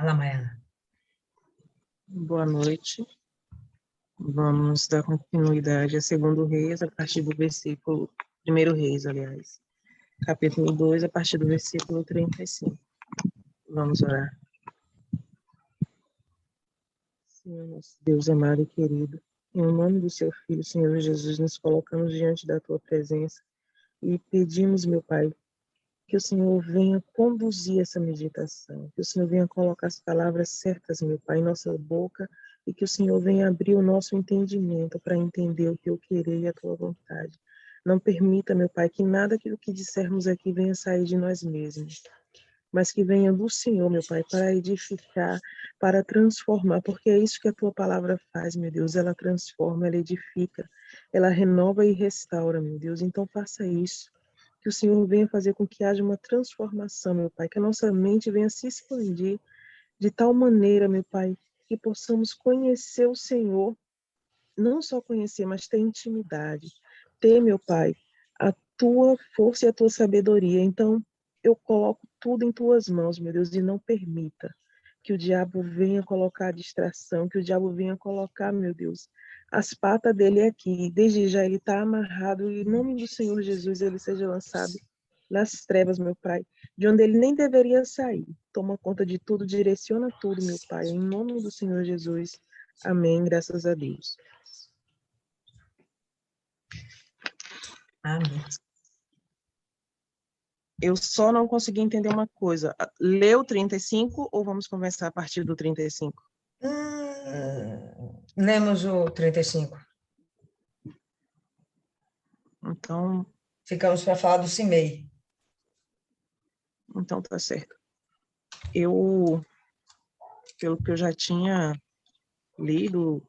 Fala, Maiana. Boa noite. Vamos dar continuidade a 2 Reis, a partir do versículo... 1 Reis, aliás. Capítulo 2, a partir do versículo 35. Vamos orar. Senhor, nosso Deus amado e querido, em nome do seu Filho, Senhor Jesus, nos colocamos diante da tua presença e pedimos, meu Pai, que o Senhor venha conduzir essa meditação, que o Senhor venha colocar as palavras certas, meu Pai, em nossa boca e que o Senhor venha abrir o nosso entendimento para entender o teu querer e a tua vontade. Não permita, meu Pai, que nada que o que dissermos aqui venha sair de nós mesmos, mas que venha do Senhor, meu Pai, para edificar, para transformar, porque é isso que a tua palavra faz, meu Deus, ela transforma, ela edifica, ela renova e restaura, meu Deus, então faça isso. Que o Senhor venha fazer com que haja uma transformação, meu Pai, que a nossa mente venha se expandir de tal maneira, meu Pai, que possamos conhecer o Senhor, não só conhecer, mas ter intimidade. Ter, meu Pai, a tua força e a tua sabedoria. Então, eu coloco tudo em tuas mãos, meu Deus, e não permita que o diabo venha colocar distração, que o diabo venha colocar, meu Deus, as patas dele aqui. Desde já ele está amarrado e em nome do Senhor Jesus ele seja lançado nas trevas, meu Pai, de onde ele nem deveria sair. Toma conta de tudo, direciona tudo, meu Pai, em nome do Senhor Jesus. Amém, graças a Deus. Amém. Eu só não consegui entender uma coisa. Leu 35 ou vamos conversar a partir do 35? Lemos o 35. Então Ficamos para falar do CIMEI. Então tá certo. Pelo que eu já tinha lido,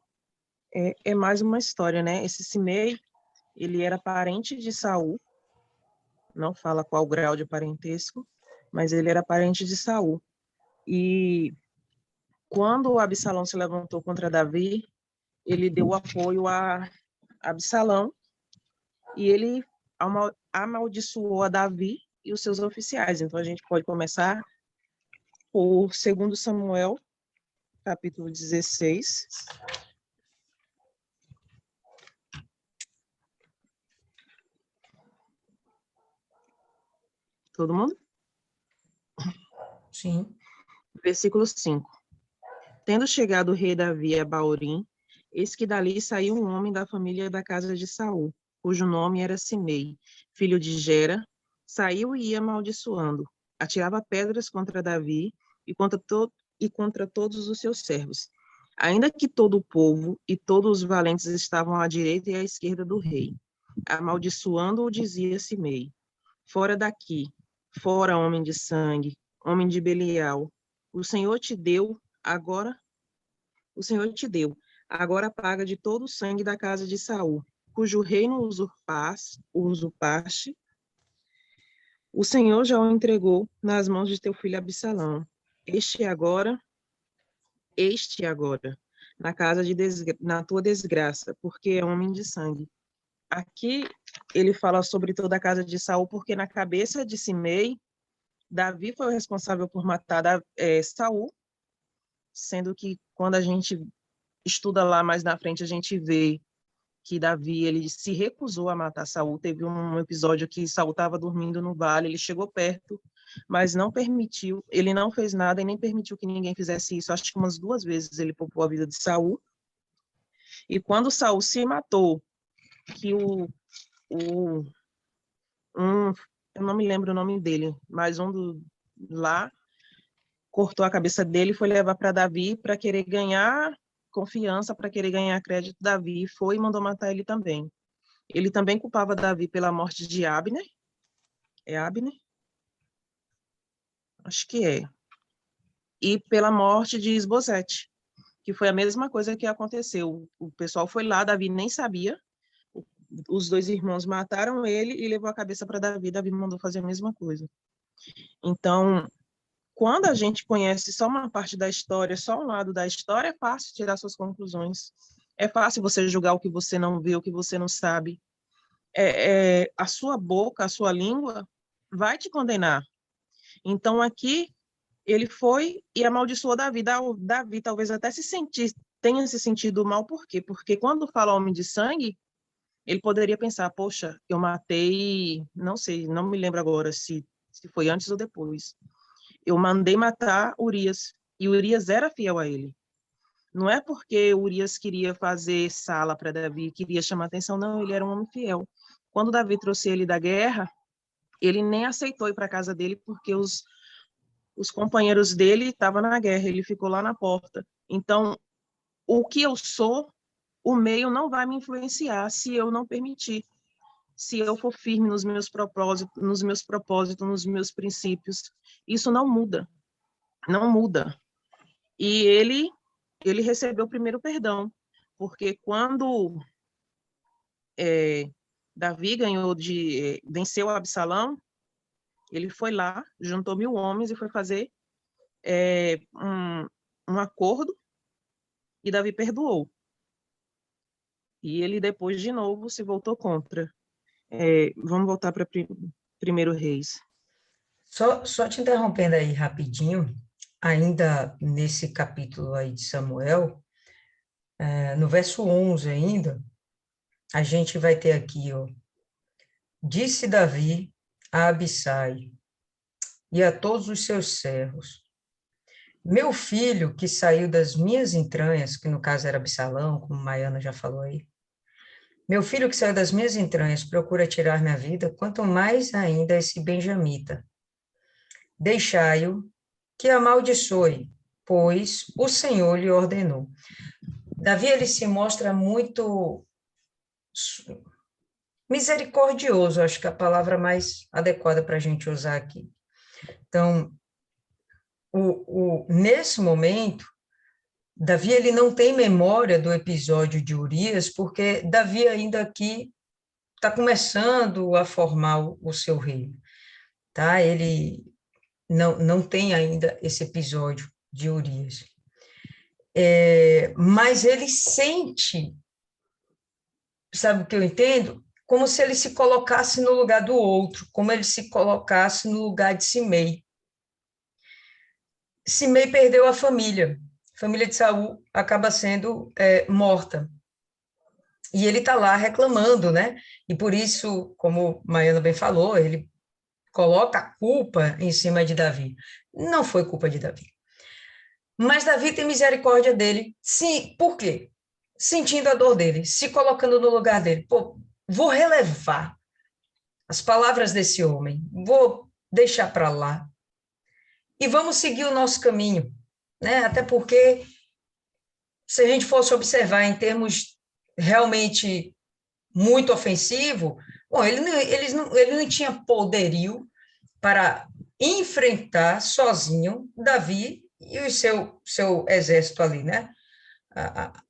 é mais uma história, né? Esse Simei, ele era parente de Saul, não fala qual grau de parentesco, mas ele era parente de Saul. E quando Absalão se levantou contra Davi, ele deu apoio a Absalão e ele amaldiçoou a Davi e os seus oficiais. Então a gente pode começar por 2 Samuel, capítulo 16. Todo mundo? Sim. Versículo 5. Tendo chegado o rei Davi a Baorim, eis que dali saiu um homem da família da casa de Saul, cujo nome era Simei, filho de Gera, saiu e ia amaldiçoando, atirava pedras contra Davi e contra todos os seus servos. Ainda que todo o povo e todos os valentes estavam à direita e à esquerda do rei. Amaldiçoando-o, dizia Simei: fora daqui, fora, homem de sangue, homem de Belial, o Senhor te deu, agora paga de todo o sangue da casa de Saul, cujo reino usurpaste. O Senhor já o entregou nas mãos de teu filho Absalão. Este agora, na tua desgraça, porque é homem de sangue. Aqui ele fala sobre toda a casa de Saul, porque na cabeça de Simei, Davi foi o responsável por matar Saul, sendo que quando a gente estuda lá mais na frente, a gente vê que Davi ele se recusou a matar Saul. Teve um episódio que Saul estava dormindo no vale, ele chegou perto, mas não permitiu, ele não fez nada e nem permitiu que ninguém fizesse isso. Acho que umas 2 vezes ele poupou a vida de Saul. E quando Saul se matou, que eu não me lembro o nome dele, mas lá cortou a cabeça dele e foi levar para Davi para querer ganhar confiança, para querer ganhar crédito. Davi foi e mandou matar ele também. Ele também culpava Davi pela morte de Abner. É Abner? Acho que é. E pela morte de Isbosete, que foi a mesma coisa que aconteceu. O pessoal foi lá, Davi nem sabia. Os 2 irmãos mataram ele e levou a cabeça para Davi. Davi mandou fazer a mesma coisa. Então, quando a gente conhece só uma parte da história, só um lado da história, é fácil tirar suas conclusões. É fácil você julgar o que você não vê, o que você não sabe. A sua boca, a sua língua vai te condenar. Então, aqui, ele foi e amaldiçoou Davi. Davi talvez até tenha se sentido mal, por quê? Porque quando fala homem de sangue, ele poderia pensar, poxa, eu matei, não sei, não me lembro agora se foi antes ou depois. Eu mandei matar Urias, e Urias era fiel a ele. Não é porque Urias queria fazer sala para Davi, queria chamar atenção, não, ele era um homem fiel. Quando Davi trouxe ele da guerra, ele nem aceitou ir para a casa dele, porque os companheiros dele estavam na guerra, ele ficou lá na porta. Então, o que eu sou, o meio não vai me influenciar se eu não permitir. Se eu for firme nos meus princípios, isso não muda, não muda. E ele recebeu o primeiro perdão, porque quando Davi venceu Absalão, ele foi lá, juntou 1000 homens e foi fazer um acordo, e Davi perdoou. E ele depois, de novo, se voltou contra. Vamos voltar para 1 Reis. Só te interrompendo aí rapidinho, ainda nesse capítulo aí de Samuel, no verso 11 ainda, a gente vai ter aqui, ó, disse Davi a Abissai e a todos os seus servos, meu filho que saiu das minhas entranhas, que no caso era Absalão, como Maiana já falou aí, meu filho que saiu das minhas entranhas procura tirar minha vida, quanto mais ainda esse benjamita. Deixai-o que amaldiçoe, pois o Senhor lhe ordenou. Davi, ele se mostra muito misericordioso, acho que é a palavra mais adequada para a gente usar aqui. Então, nesse momento, Davi, ele não tem memória do episódio de Urias, porque Davi ainda aqui está começando a formar o seu reino, tá? Ele não tem ainda esse episódio de Urias. Mas ele sente, sabe o que eu entendo? Como se ele se colocasse no lugar do outro, como ele se colocasse no lugar de Simei. Simei perdeu a família de Saul acaba sendo morta. E ele está lá reclamando, né? E por isso, como Maiana bem falou, ele coloca a culpa em cima de Davi. Não foi culpa de Davi. Mas Davi tem misericórdia dele. Sim, por quê? Sentindo a dor dele, se colocando no lugar dele. Pô, vou relevar as palavras desse homem, vou deixar para lá e vamos seguir o nosso caminho, né? Até porque, se a gente fosse observar em termos realmente muito ofensivo, bom, ele não tinha poderio para enfrentar sozinho Davi e o seu exército ali, né?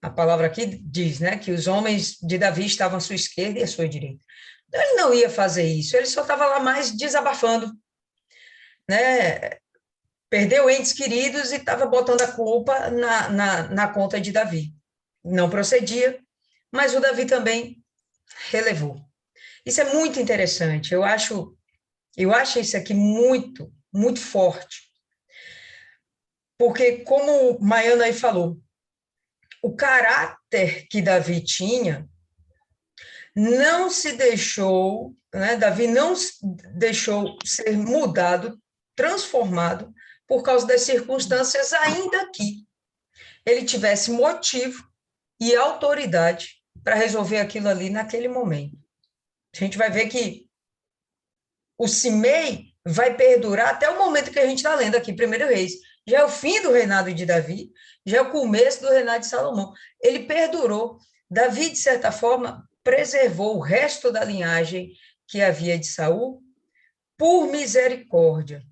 A palavra aqui diz, né, que os homens de Davi estavam à sua esquerda e à sua direita. Então, ele não ia fazer isso, ele só estava lá mais desabafando, né? Perdeu entes queridos e estava botando a culpa na conta de Davi. Não procedia, mas o Davi também relevou. Isso é muito interessante, eu acho isso aqui muito, muito forte, porque como Maiana aí falou, o caráter que Davi tinha não se deixou, né, Davi não deixou ser mudado, transformado, por causa das circunstâncias, ainda que ele tivesse motivo e autoridade para resolver aquilo ali naquele momento. A gente vai ver que o Simei vai perdurar até o momento que a gente está lendo aqui, 1 Reis. Já é o fim do reinado de Davi, já é o começo do reinado de Salomão. Ele perdurou. Davi, de certa forma, preservou o resto da linhagem que havia de Saul por misericórdia.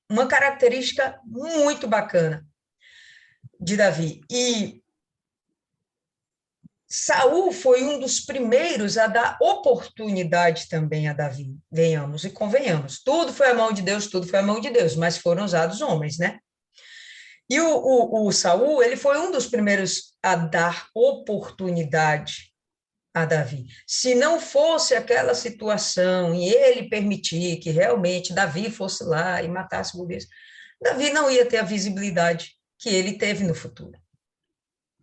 Uma característica muito bacana de Davi. E Saul foi um dos primeiros a dar oportunidade também a Davi. Venhamos e convenhamos. Tudo foi a mão de Deus, tudo foi a mão de Deus, mas foram usados homens, né? E o Saul, ele foi um dos primeiros a dar oportunidade a Davi. Se não fosse aquela situação e ele permitir que realmente Davi fosse lá e matasse Golias, Davi não ia ter a visibilidade que ele teve no futuro,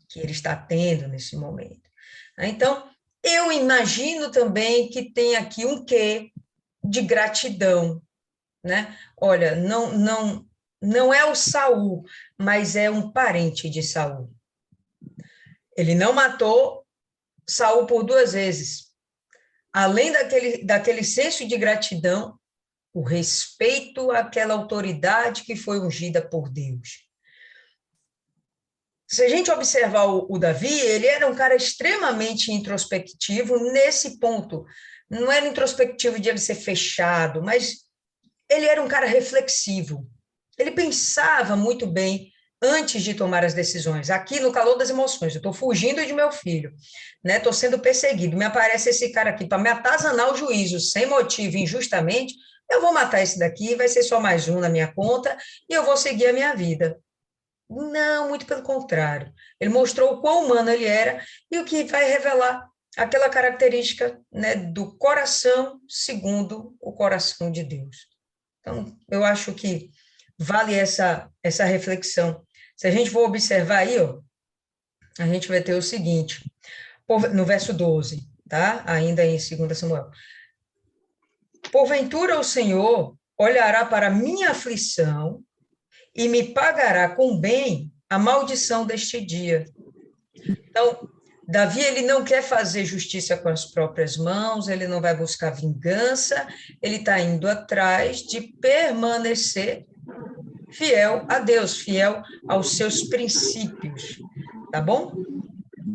que ele está tendo nesse momento. Então, eu imagino também que tem aqui um quê de gratidão, né? Olha, não é o Saul, mas é um parente de Saul. Ele não matou Saul por 2 vezes. Além daquele senso de gratidão, o respeito àquela autoridade que foi ungida por Deus. Se a gente observar o Davi, ele era um cara extremamente introspectivo nesse ponto. Não era introspectivo de ele ser fechado, mas ele era um cara reflexivo. Ele pensava muito bem antes de tomar as decisões. Aqui, no calor das emoções, eu estou fugindo de meu filho, né? Estou sendo perseguido. Me aparece esse cara aqui para me atazanar o juízo sem motivo, injustamente. Eu vou matar esse daqui, vai ser só mais um na minha conta e eu vou seguir a minha vida. Não, muito pelo contrário. Ele mostrou o quão humano ele era e o que vai revelar aquela característica, né, do coração segundo o coração de Deus. Então, eu acho que vale essa reflexão. Se a gente for observar aí, ó, a gente vai ter o seguinte, no verso 12, tá? Ainda em 2 Samuel. Porventura o Senhor olhará para a minha aflição e me pagará com bem a maldição deste dia. Então, Davi, ele não quer fazer justiça com as próprias mãos, ele não vai buscar vingança, ele está indo atrás de permanecer fiel a Deus, fiel aos seus princípios, tá bom?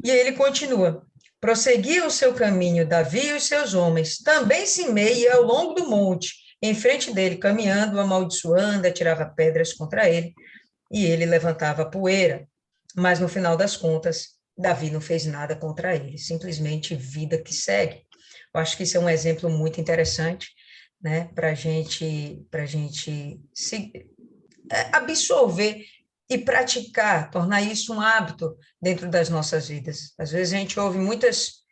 E aí ele continua, prosseguia o seu caminho, Davi e os seus homens, também Simei ia ao longo do monte, em frente dele, caminhando, amaldiçoando, atirava pedras contra ele, e ele levantava poeira, mas no final das contas, Davi não fez nada contra ele, simplesmente vida que segue. Eu acho que isso é um exemplo muito interessante, né, para a gente absorver e praticar, tornar isso um hábito dentro das nossas vidas. Às vezes a gente ouve muitas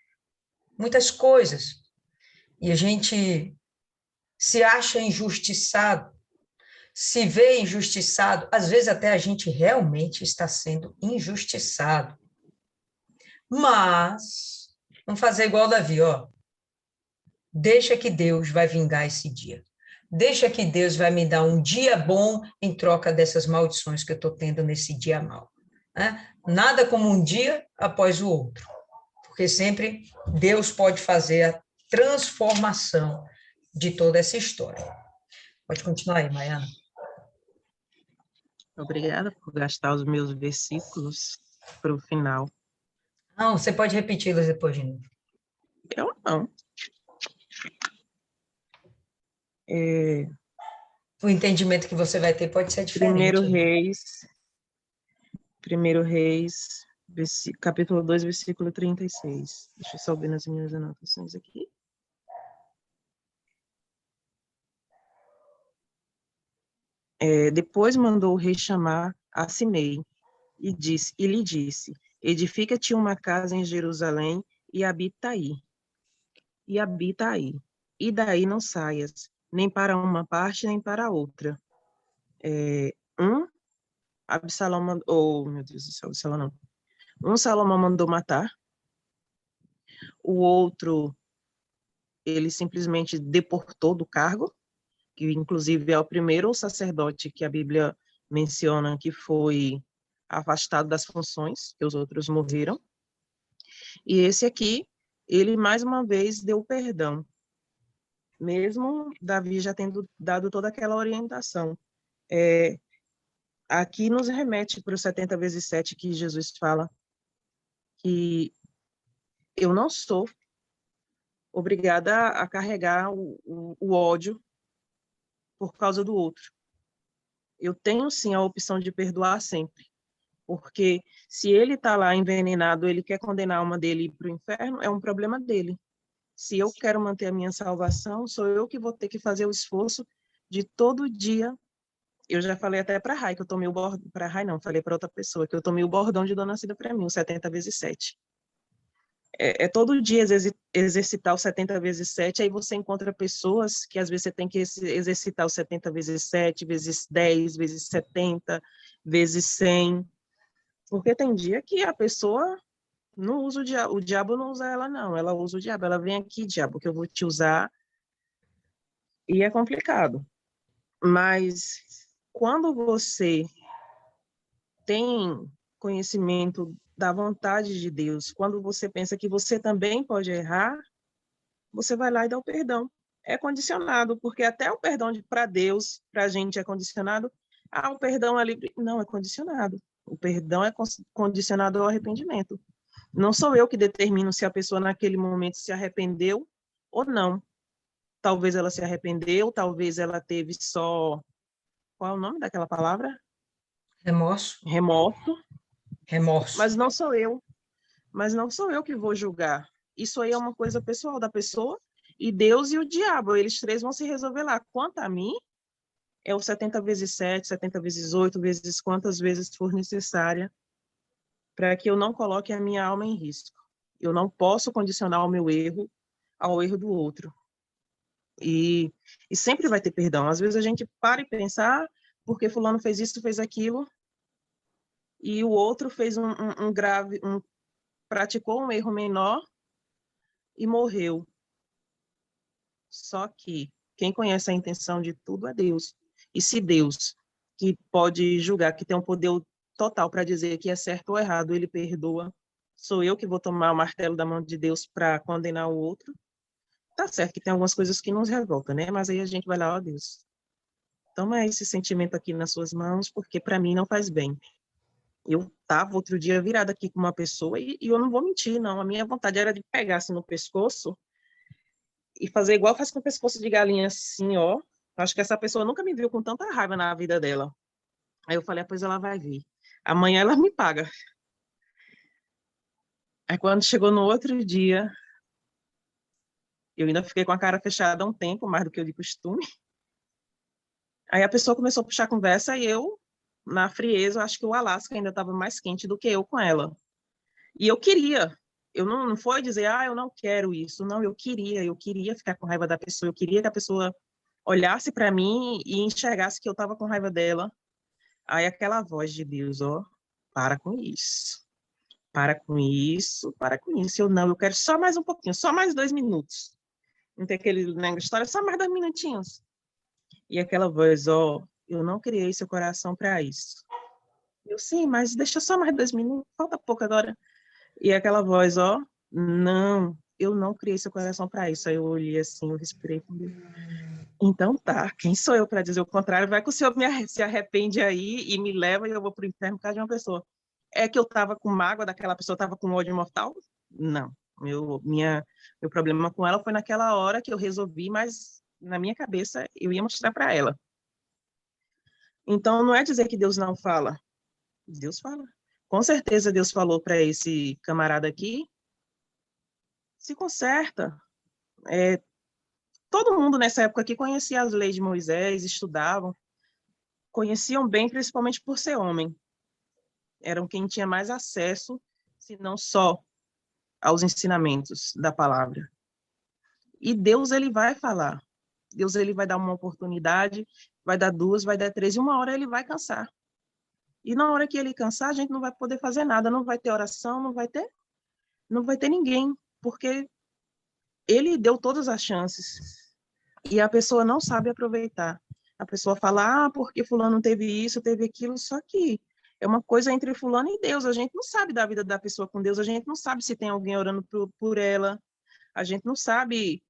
coisas e a gente se acha injustiçado, se vê injustiçado, às vezes até a gente realmente está sendo injustiçado. Mas, vamos fazer igual Davi, ó. Deixa que Deus vai vingar esse dia. Deixa que Deus vai me dar um dia bom em troca dessas maldições que eu estou tendo nesse dia mau. Né? Nada como um dia após o outro, porque sempre Deus pode fazer a transformação de toda essa história. Pode continuar aí, Maiana. Obrigada por gastar os meus versículos para o final. Não, você pode repeti-los depois de novo. Eu não. O entendimento que você vai ter pode ser diferente. Primeiro Reis, capítulo 2, versículo 36. Deixa eu só ver nas minhas anotações aqui. Depois mandou o rei chamar a Simei e lhe disse, edifica-te uma casa em Jerusalém e habita aí. E daí não saias, nem para uma parte, nem para outra. Absalão meu Deus do céu, Absalão não. Um Salomão mandou matar, o outro ele simplesmente deportou do cargo, que inclusive é o primeiro sacerdote que a Bíblia menciona que foi afastado das funções, que os outros morreram. E esse aqui, ele mais uma vez deu perdão, mesmo Davi já tendo dado toda aquela orientação. Aqui nos remete para o 70 vezes 7 que Jesus fala que eu não sou obrigada a carregar o ódio por causa do outro. Eu tenho, sim, a opção de perdoar sempre, porque se ele está lá envenenado, ele quer condenar a alma dele para o inferno, é um problema dele. Se eu quero manter a minha salvação, sou eu que vou ter que fazer o esforço de todo dia. Eu já falei até para a Rai, que eu tomei o bordão, para a Rai não, falei para outra pessoa, que eu tomei o bordão de Dona Cida para mim, o 70 vezes 7. todo dia exercitar o 70 vezes 7, aí você encontra pessoas que às vezes você tem que exercitar o 70 vezes 7, vezes 10, vezes 70, vezes 100, porque tem dia que a pessoa não usa o diabo não usa ela não, ela usa o diabo, ela vem aqui, diabo, que eu vou te usar, e é complicado. Mas quando você tem conhecimento da vontade de Deus, quando você pensa que você também pode errar, você vai lá e dá o perdão. É condicionado, porque até o perdão para Deus, para a gente é condicionado. Ah, o perdão é livre. Não, é condicionado. O perdão é condicionado ao arrependimento. Não sou eu que determino se a pessoa naquele momento se arrependeu ou não. Talvez ela se arrependeu, talvez ela teve só... Qual é o nome daquela palavra? Remorso. Remorso. Remorso. Mas não sou eu. Mas não sou eu que vou julgar. Isso aí é uma coisa pessoal da pessoa, e Deus e o diabo, eles três vão se resolver lá. Quanto a mim, é o 70 vezes 7, 70 vezes 8, vezes quantas vezes for necessária, para que eu não coloque a minha alma em risco. Eu não posso condicionar o meu erro ao erro do outro. E, e sempre vai ter perdão. Às vezes a gente para e pensa, porque fulano fez isso, fez aquilo, e o outro fez um grave, praticou um erro menor e morreu. Só que quem conhece a intenção de tudo é Deus. E se Deus, que pode julgar, que tem um poder total para dizer que é certo ou errado, ele perdoa, sou eu que vou tomar o martelo da mão de Deus para condenar o outro? Tá certo que tem algumas coisas que nos revoltam, né? Mas aí a gente vai lá, ó Deus, toma esse sentimento aqui nas suas mãos, porque para mim não faz bem. Eu estava outro dia virada aqui com uma pessoa e eu não vou mentir, não. A minha vontade era de pegar assim no pescoço e fazer igual faz com o pescoço de galinha, assim, ó. Acho que essa pessoa nunca me viu com tanta raiva na vida dela. Aí eu falei, pois ela vai vir. Amanhã ela me paga. Aí quando chegou no outro dia, eu ainda fiquei com a cara fechada um tempo, mais do que eu de costume. Aí a pessoa começou a puxar a conversa e eu, na frieza, eu acho que o Alasca ainda estava mais quente do que eu com ela. E eu queria. Eu não foi dizer, eu não quero isso. Não, eu queria ficar com raiva da pessoa, eu queria que a pessoa olhasse para mim e enxergasse que eu estava com raiva dela. Aí aquela voz de Deus, ó, para com isso. Para com isso, para com isso. Eu não, eu quero só mais um pouquinho, só mais 2 minutos. Não tem aquele negócio de história, só mais 2 minutinhos. E aquela voz, ó, eu não criei seu coração para isso. Eu, sim, mas deixa só mais 2 minutos, falta pouco agora. E aquela voz, ó, não, eu não criei seu coração para isso. Aí eu olhei assim, eu respirei com Deus. Então tá, quem sou eu para dizer o contrário? Vai que o senhor se arrepende aí e me leva e eu vou para o inferno por causa de uma pessoa. É que eu estava com mágoa daquela pessoa, estava com ódio mortal? Não. Meu problema com ela foi naquela hora que eu resolvi, mas na minha cabeça eu ia mostrar para ela. Então não é dizer que Deus não fala. Deus fala. Com certeza Deus falou para esse camarada aqui, se conserta. Todo mundo nessa época aqui conhecia as leis de Moisés, estudavam, conheciam bem, principalmente por ser homem. Eram quem tinha mais acesso, se não só aos ensinamentos da palavra. E Deus, ele vai falar. Deus, ele vai dar uma oportunidade, vai dar 2, vai dar 3, e uma hora ele vai cansar. E na hora que ele cansar, a gente não vai poder fazer nada, não vai ter oração, não vai ter ninguém, porque ele deu todas as chances. E a pessoa não sabe aproveitar. A pessoa fala, porque fulano teve isso, teve aquilo, só que é uma coisa entre fulano e Deus. A gente não sabe da vida da pessoa com Deus, a gente não sabe se tem alguém orando por ela, a gente não sabe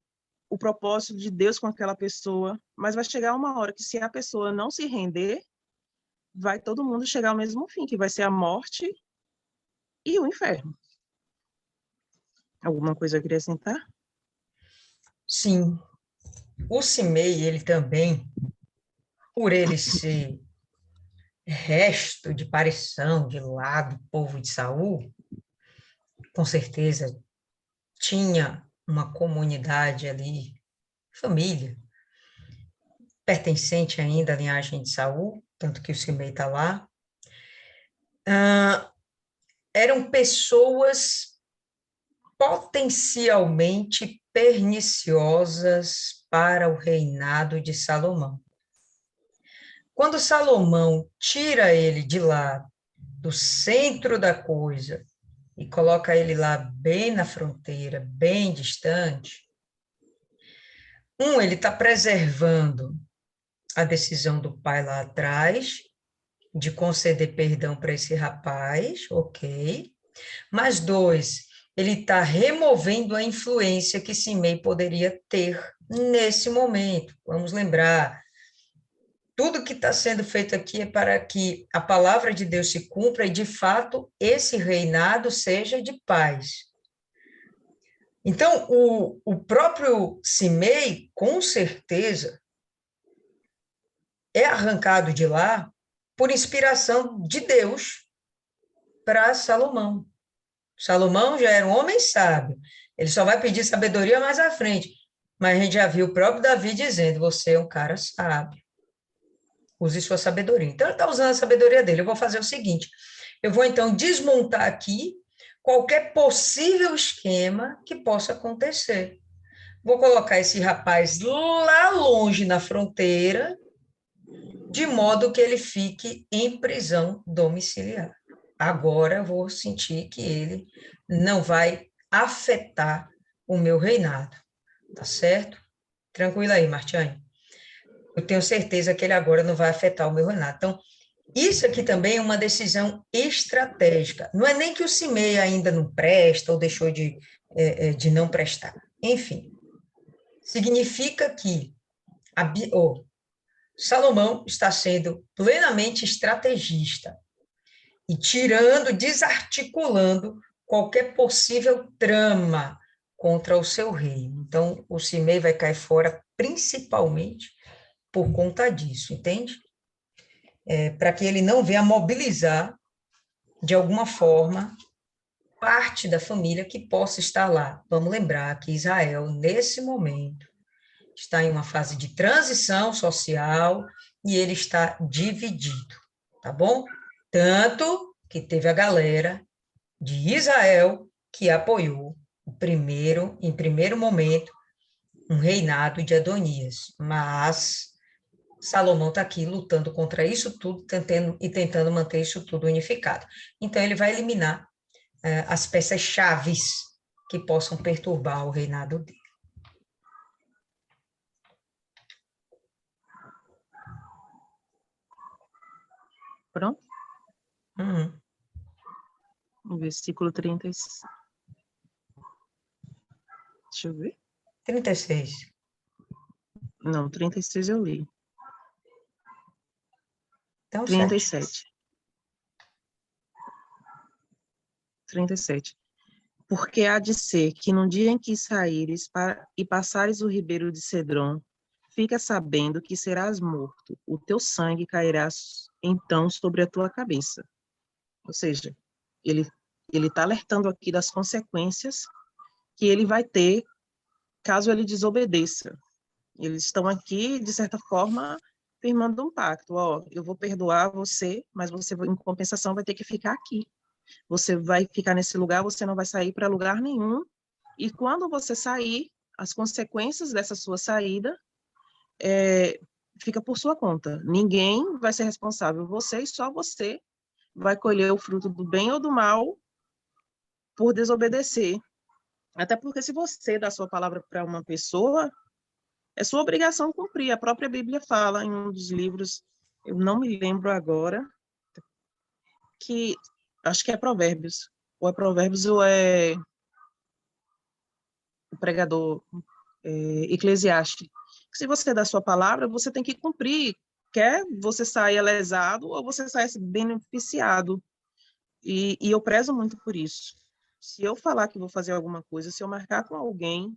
o propósito de Deus com aquela pessoa, mas vai chegar uma hora que se a pessoa não se render, vai todo mundo chegar ao mesmo fim, que vai ser a morte e o inferno. Alguma coisa a acrescentar? Sim. O Simei, ele também, por ele ser resto de pareção de lá do povo de Saul, com certeza tinha uma comunidade ali, família, pertencente ainda à linhagem de Saul, tanto que o Simei está lá. Eram pessoas potencialmente perniciosas para o reinado de Salomão. Quando Salomão tira ele de lá, do centro da coisa, e coloca ele lá bem na fronteira, bem distante, ele está preservando a decisão do pai lá atrás, de conceder perdão para esse rapaz, ok. Mas dois, ele está removendo a influência que Simei poderia ter nesse momento. Vamos lembrar, tudo que está sendo feito aqui é para que a palavra de Deus se cumpra e, de fato, esse reinado seja de paz. Então, o próprio Simei, com certeza, é arrancado de lá por inspiração de Deus para Salomão. Salomão já era um homem sábio, ele só vai pedir sabedoria mais à frente, mas a gente já viu o próprio Davi dizendo, você é um cara sábio, use sua sabedoria. Então, ele está usando a sabedoria dele. Eu vou fazer o seguinte, eu vou, então, desmontar aqui qualquer possível esquema que possa acontecer. Vou colocar esse rapaz lá longe na fronteira, de modo que ele fique em prisão domiciliar. Agora eu vou sentir que ele não vai afetar o meu reinado, tá certo? Tranquilo aí, Martiane. Eu tenho certeza que ele agora não vai afetar o meu reinado. Então, isso aqui também é uma decisão estratégica. Não é nem que o Simei ainda não presta ou deixou de não prestar. Enfim, significa que Salomão está sendo plenamente estrategista e desarticulando qualquer possível trama contra o seu reino. Então, o Simei vai cair fora principalmente por conta disso, entende? Para que ele não venha mobilizar, de alguma forma, parte da família que possa estar lá. Vamos lembrar que Israel, nesse momento, está em uma fase de transição social e ele está dividido, tá bom? Tanto que teve a galera de Israel que apoiou em primeiro momento, um reinado de Adonias, mas Salomão está aqui lutando contra isso tudo, tentando manter isso tudo unificado. Então, ele vai eliminar as peças chaves que possam perturbar o reinado dele. Pronto? Uhum. O versículo 36. Deixa eu ver. 36. Não, 36 eu li. Então, 37. 37. Porque há de ser que no dia em que saíres e passares o ribeiro de Cedron, fica sabendo que serás morto, o teu sangue cairá então sobre a tua cabeça. Ou seja, ele está alertando aqui das consequências que ele vai ter caso ele desobedeça. Eles estão aqui, de certa forma, firmando um pacto. Ó, eu vou perdoar você, mas você, em compensação, vai ter que ficar aqui. Você vai ficar nesse lugar, você não vai sair para lugar nenhum. E quando você sair, as consequências dessa sua saída fica por sua conta. Ninguém vai ser responsável. Você e só você vai colher o fruto do bem ou do mal por desobedecer. Até porque se você dá sua palavra para uma pessoa, é sua obrigação cumprir. A própria Bíblia fala em um dos livros, eu não me lembro agora, que acho que é Provérbios. Ou é Provérbios ou é o pregador Eclesiastes. Se você dá sua palavra, você tem que cumprir. Quer você saia lesado ou você saia beneficiado. E eu prezo muito por isso. Se eu falar que vou fazer alguma coisa, se eu marcar com alguém,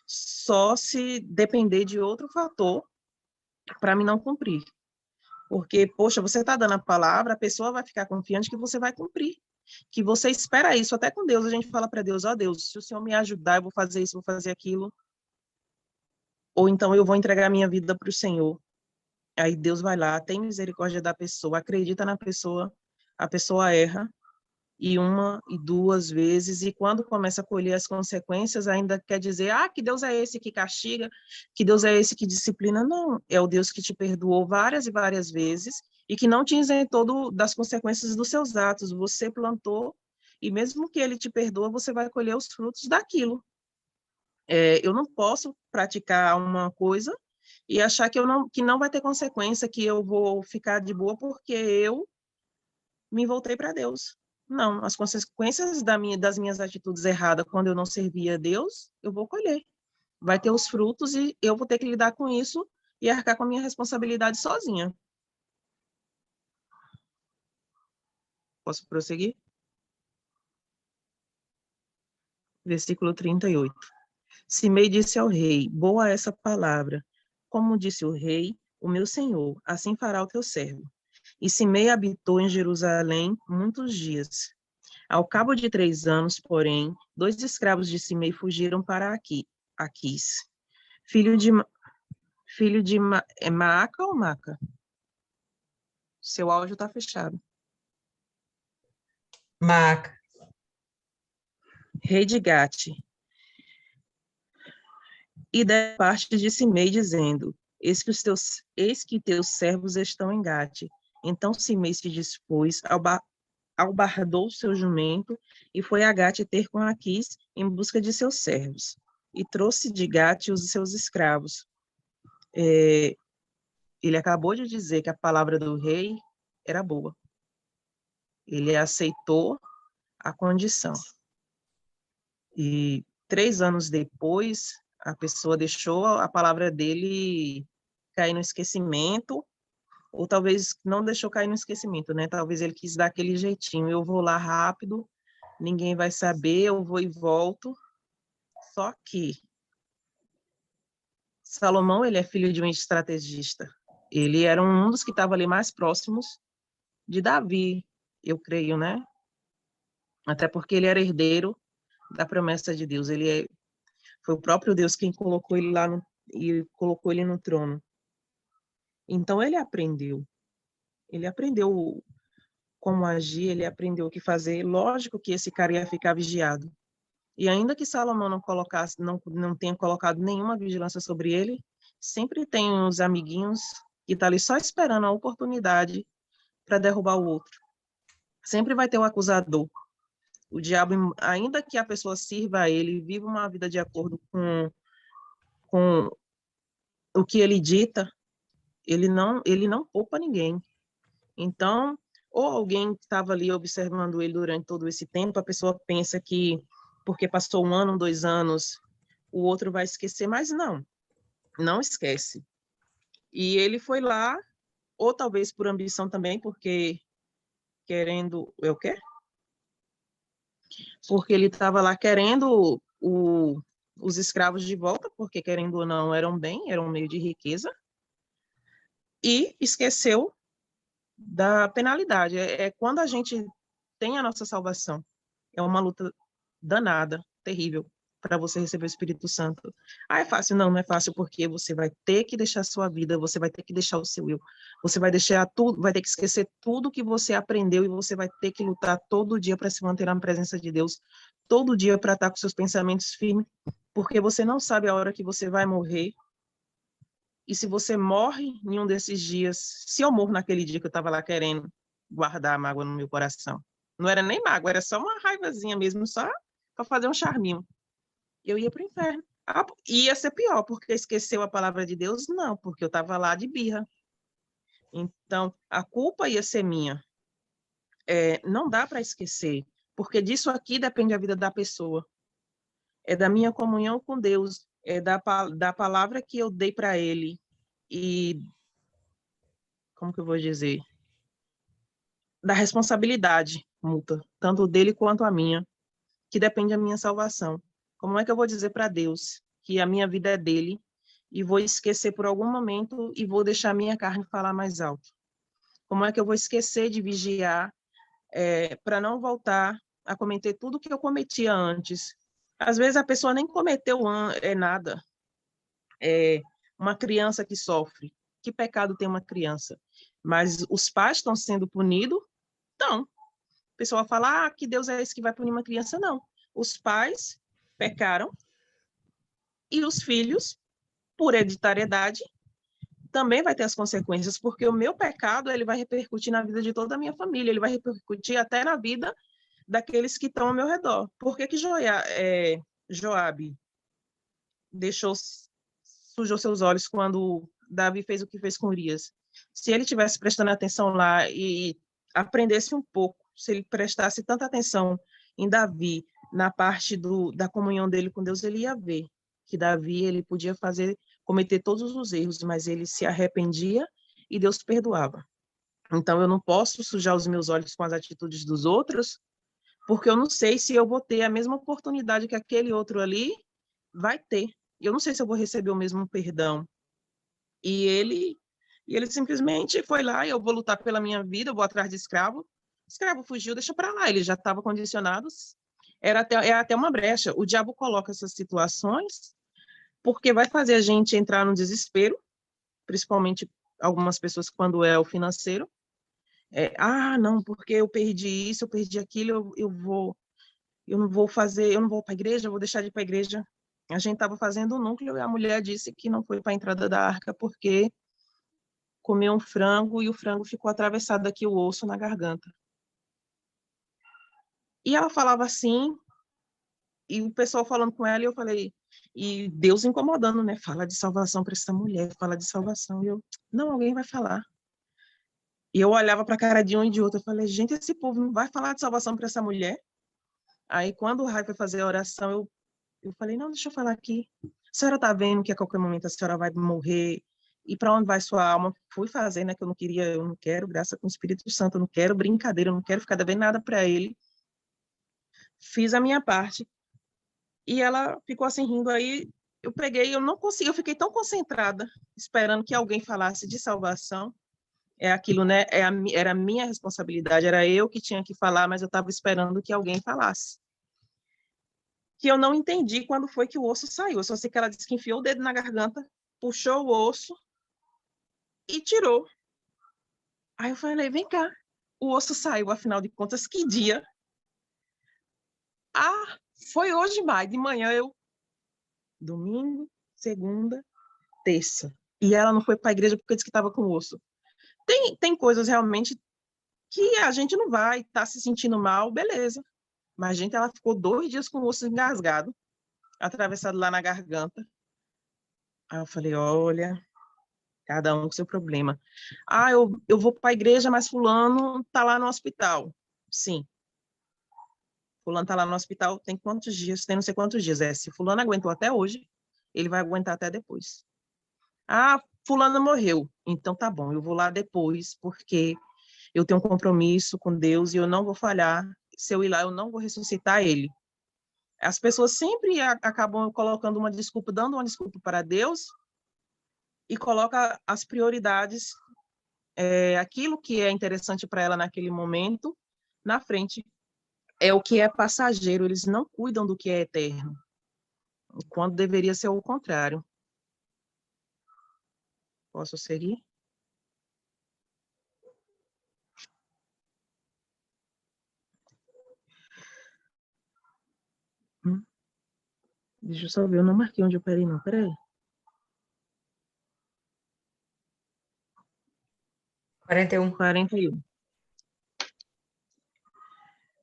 só se depender de outro fator para mim não cumprir. Porque, poxa, você está dando a palavra, a pessoa vai ficar confiante que você vai cumprir. Que você espera isso. Até com Deus, a gente fala para Deus, ó Deus, se o Senhor me ajudar, eu vou fazer isso, vou fazer aquilo. Ou então eu vou entregar a minha vida para o Senhor. Aí Deus vai lá, tem misericórdia da pessoa, acredita na pessoa, a pessoa erra, e uma e duas vezes, e quando começa a colher as consequências, ainda quer dizer, que Deus é esse que castiga, que Deus é esse que disciplina. Não, é o Deus que te perdoou várias e várias vezes, e que não te isentou das consequências dos seus atos. Você plantou, e mesmo que ele te perdoa, você vai colher os frutos daquilo. Eu não posso praticar uma coisa e achar que não vai ter consequência, que eu vou ficar de boa porque eu me voltei para Deus. Não, as consequências das minhas atitudes erradas quando eu não servia a Deus, eu vou colher. Vai ter os frutos e eu vou ter que lidar com isso e arcar com a minha responsabilidade sozinha. Posso prosseguir? Versículo 38. Simei disse ao rei, boa essa palavra. Como disse o rei, o meu senhor, assim fará o teu servo. E Simei habitou em Jerusalém muitos dias. Ao cabo de 3 anos, porém, 2 escravos de Simei fugiram para Aquis, filho de Maaca ou Maca? Seu áudio está fechado. Maca. Rei de Gate. E da parte de Simei, dizendo, eis que teus servos estão em Gate. Então Simei se dispôs, albardou seu jumento, e foi a Gate ter com Aquis em busca de seus servos. E trouxe de Gate os seus escravos. Ele acabou de dizer que a palavra do rei era boa. Ele aceitou a condição. E 3 anos depois, a pessoa deixou a palavra dele cair no esquecimento, ou talvez não deixou cair no esquecimento, né? Talvez ele quis dar aquele jeitinho, eu vou lá rápido, ninguém vai saber, eu vou e volto. Só que Salomão, ele é filho de um estrategista. Ele era um dos que estava ali mais próximos de Davi, eu creio, né? Até porque ele era herdeiro da promessa de Deus. Foi o próprio Deus quem colocou ele lá e colocou ele no trono. Então ele aprendeu. Ele aprendeu como agir, ele aprendeu o que fazer. Lógico que esse cara ia ficar vigiado. E ainda que Salomão não tenha colocado nenhuma vigilância sobre ele, sempre tem uns amiguinhos que estão ali só esperando a oportunidade para derrubar o outro. Sempre vai ter o acusador. O diabo, ainda que a pessoa sirva a ele, viva uma vida de acordo com o que ele dita, ele não poupa ninguém. Então, ou alguém estava ali observando ele durante todo esse tempo, a pessoa pensa que porque passou 1 ano, 2 anos, o outro vai esquecer, mas não esquece. E ele foi lá, ou talvez por ambição também, porque querendo, eu quê? Porque ele estava lá querendo os escravos de volta, porque querendo ou não, eram um meio de riqueza, e esqueceu da penalidade. É quando a gente tem a nossa salvação. É uma luta danada, terrível, para você receber o Espírito Santo. É fácil? Não, não é fácil, porque você vai ter que deixar a sua vida, você vai ter que deixar o seu eu, você vai deixar tudo, vai ter que esquecer tudo que você aprendeu e você vai ter que lutar todo dia para se manter na presença de Deus, todo dia para estar com seus pensamentos firmes, porque você não sabe a hora que você vai morrer. E se você morre em um desses dias, se eu morro naquele dia que eu estava lá querendo guardar a mágoa no meu coração, não era nem mágoa, era só uma raivazinha mesmo, só para fazer um charminho, eu ia para o inferno. Ia ser pior, porque esqueceu a palavra de Deus? Não, porque eu estava lá de birra. Então, a culpa ia ser minha. Não dá para esquecer, porque disso aqui depende a vida da pessoa. É da minha comunhão com Deus, é da palavra que eu dei para ele. E, como que eu vou dizer? Da responsabilidade mútua, tanto dele quanto a minha, que depende da minha salvação. Como é que eu vou dizer para Deus que a minha vida é dele e vou esquecer por algum momento e vou deixar a minha carne falar mais alto? Como é que eu vou esquecer de vigiar para não voltar a cometer tudo que eu cometia antes? Às vezes a pessoa nem cometeu nada. Uma criança que sofre. Que pecado tem uma criança? Mas os pais estão sendo punidos? Não. O pessoal fala, que Deus é esse que vai punir uma criança. Não. Os pais pecaram e os filhos, por hereditariedade, também vai ter as consequências, porque o meu pecado ele vai repercutir na vida de toda a minha família, ele vai repercutir até na vida daqueles que estão ao meu redor. Por que Joabe sujou seus olhos quando Davi fez o que fez com Urias? Se ele tivesse prestando atenção lá e aprendesse um pouco, se ele prestasse tanta atenção em Davi, na parte da comunhão dele com Deus, ele ia ver que Davi ele podia cometer todos os erros, mas ele se arrependia e Deus perdoava. Então, eu não posso sujar os meus olhos com as atitudes dos outros, porque eu não sei se eu vou ter a mesma oportunidade que aquele outro ali vai ter. Eu não sei se eu vou receber o mesmo perdão. E ele simplesmente foi lá, eu vou lutar pela minha vida, eu vou atrás de escravo. O escravo fugiu, deixa para lá, ele já estava condicionado. É até uma brecha. O diabo coloca essas situações porque vai fazer a gente entrar no desespero, principalmente algumas pessoas quando é o financeiro. Não, porque eu perdi isso, eu perdi aquilo, eu não vou para a igreja, eu vou deixar de ir para a igreja. A gente estava fazendo um núcleo e a mulher disse que não foi para a entrada da arca porque comeu um frango e o frango ficou atravessado aqui o osso na garganta. E ela falava assim, e o pessoal falando com ela, e eu falei, e Deus incomodando, né? Fala de salvação para essa mulher, fala de salvação. E eu, não, alguém vai falar. E eu olhava para a cara de um e de outro, eu falei, gente, esse povo não vai falar de salvação para essa mulher? Aí, quando o Rai foi fazer a oração, eu falei, não, deixa eu falar aqui. A senhora está vendo que a qualquer momento a senhora vai morrer, e para onde vai sua alma? Fui fazer, né, que eu não quero, graça com o Espírito Santo, eu não quero brincadeira, eu não quero ficar devendo nada para ele. Fiz a minha parte, e ela ficou assim rindo, aí eu peguei, eu não consegui, eu fiquei tão concentrada, esperando que alguém falasse de salvação, aquilo, né, era a minha responsabilidade, era eu que tinha que falar, mas eu estava esperando que alguém falasse. Que eu não entendi quando foi que o osso saiu, eu só sei que ela disse que enfiou o dedo na garganta, puxou o osso e tirou. Aí eu falei, vem cá, o osso saiu, afinal de contas, que dia? Foi hoje mais, de manhã domingo, segunda, terça. E ela não foi para a igreja porque disse que estava com osso. Tem coisas realmente que a gente não vai, tá se sentindo mal, beleza. Mas, gente, ela ficou 2 dias com o osso engasgado, atravessado lá na garganta. Aí eu falei, olha, cada um com seu problema. Eu vou para a igreja, mas fulano está lá no hospital. Sim. Fulano está lá no hospital, tem quantos dias? Tem não sei quantos dias. Se fulano aguentou até hoje, ele vai aguentar até depois. Fulano morreu. Então tá bom, eu vou lá depois, porque eu tenho um compromisso com Deus e eu não vou falhar. Se eu ir lá, eu não vou ressuscitar ele. As pessoas sempre acabam colocando uma desculpa, dando uma desculpa para Deus e coloca as prioridades, aquilo que é interessante para ela naquele momento, na frente. É o que é passageiro, eles não cuidam do que é eterno, quando deveria ser o contrário. Posso seguir? Deixa eu só ver, eu não marquei onde eu parei, não. Peraí. 41.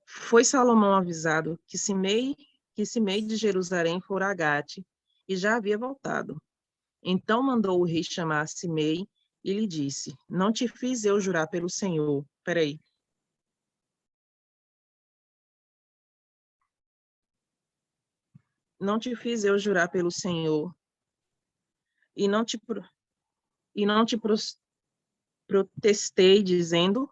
Foi Salomão avisado que Simei de Jerusalém fora a Gate e já havia voltado. Então mandou o rei chamar Simei e lhe disse, não te fiz eu jurar pelo Senhor. Peraí. Não te fiz eu jurar pelo Senhor e não te protestei, dizendo,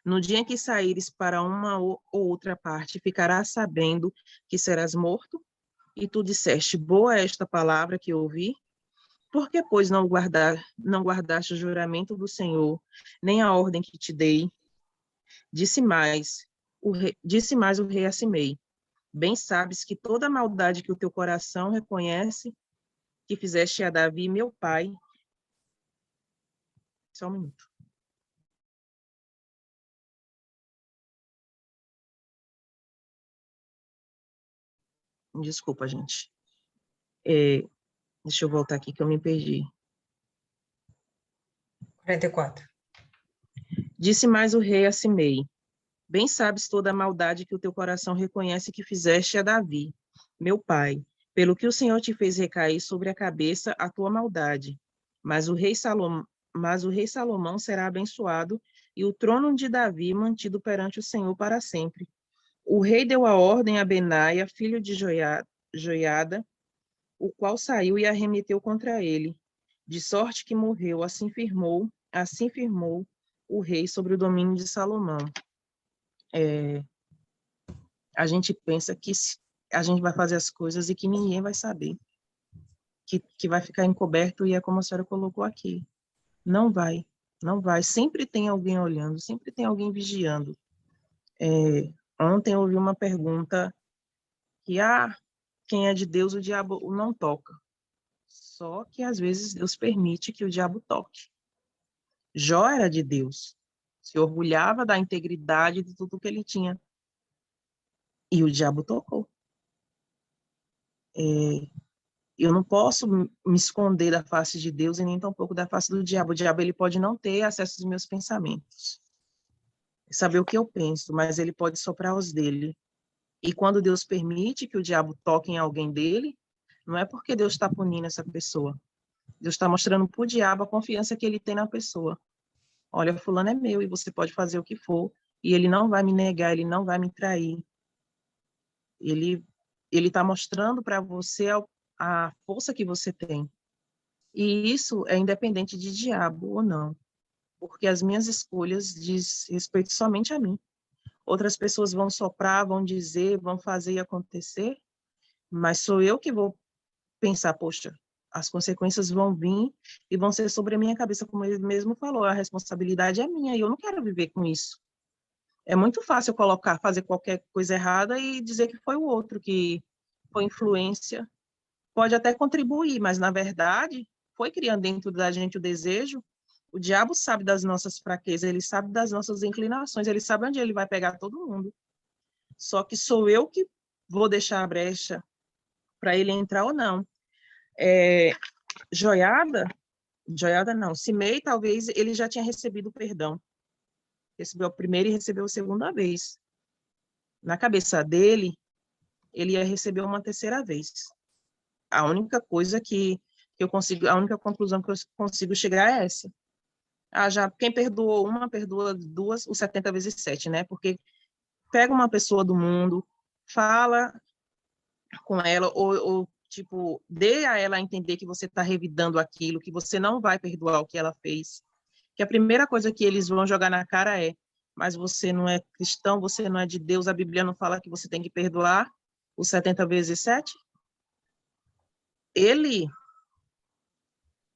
no dia em que saíres para uma ou outra parte, ficarás sabendo que serás morto? E tu disseste, boa é esta palavra que ouvi? Por que, pois, não guardaste o juramento do Senhor, nem a ordem que te dei? Disse mais o rei a Simei, bem sabes que toda a maldade que o teu coração reconhece, que fizeste a Davi, meu pai. Só um minuto. Desculpa, gente. Deixa eu voltar aqui que eu me perdi. 44. Disse mais o rei a Simei: Bem sabes toda a maldade que o teu coração reconhece que fizeste a Davi, meu pai, pelo que o Senhor te fez recair sobre a cabeça a tua maldade. Mas o rei Salomão será abençoado e o trono de Davi mantido perante o Senhor para sempre. O rei deu a ordem a Benaia, filho de Joiada, o qual saiu e arremeteu contra ele, de sorte que morreu. Assim firmou o rei sobre o domínio de Salomão. A gente pensa que a gente vai fazer as coisas e que ninguém vai saber, que vai ficar encoberto, e é como a senhora colocou aqui. Não vai, não vai. Sempre tem alguém olhando, sempre tem alguém vigiando. Ontem eu ouvi uma pergunta que, quem é de Deus, o diabo não toca. Só que, às vezes, Deus permite que o diabo toque. Jó era de Deus, se orgulhava da integridade de tudo que ele tinha. E o diabo tocou. Eu não posso me esconder da face de Deus e nem tampouco da face do diabo. O diabo, ele pode não ter acesso aos meus pensamentos, saber o que eu penso, mas ele pode soprar os dele. E quando Deus permite que o diabo toque em alguém dele, não é porque Deus está punindo essa pessoa. Deus está mostrando para o diabo a confiança que ele tem na pessoa. Olha, fulano é meu e você pode fazer o que for, e ele não vai me negar, ele não vai me trair. Ele está mostrando para você a força que você tem. E isso é independente de diabo ou não, porque as minhas escolhas diz respeito somente a mim. Outras pessoas vão soprar, vão dizer, vão fazer e acontecer, mas sou eu que vou pensar, poxa, as consequências vão vir e vão ser sobre a minha cabeça, como ele mesmo falou, a responsabilidade é minha e eu não quero viver com isso. É muito fácil fazer qualquer coisa errada e dizer que foi o outro, que foi influência. Pode até contribuir, mas, na verdade, foi criando dentro da gente o desejo. O diabo sabe das nossas fraquezas, ele sabe das nossas inclinações, ele sabe onde ele vai pegar todo mundo. Só que sou eu que vou deixar a brecha para ele entrar ou não. Joiada não, Simei, talvez ele já tinha recebido perdão. Recebeu a primeira e recebeu a segunda vez. Na cabeça dele, ele ia receber uma terceira vez. A única coisa que eu consigo, a única conclusão que eu consigo chegar é essa. Já quem perdoou uma, perdoa duas, o 70 vezes 7, né? Porque pega uma pessoa do mundo, fala com ela, ou tipo, dê a ela a entender que você está revidando aquilo, que você não vai perdoar o que ela fez. Que a primeira coisa que eles vão jogar na cara é: mas você não é cristão, você não é de Deus, a Bíblia não fala que você tem que perdoar os 70 vezes 7? Ele,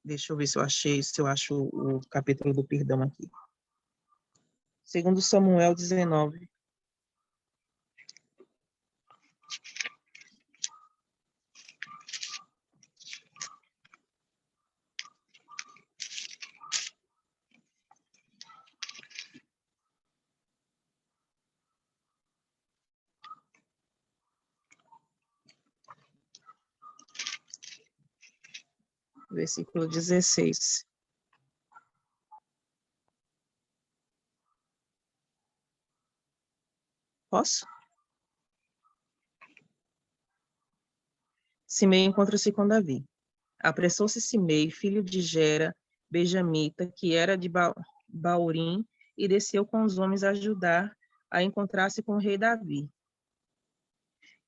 deixa eu ver se eu acho o capítulo do perdão aqui. Segundo Samuel 19. Versículo 16. Posso? Simei encontra-se com Davi. Apressou-se Simei, filho de Gera, benjamita, que era de Baurim, e desceu com os homens a Judá a encontrar-se com o rei Davi.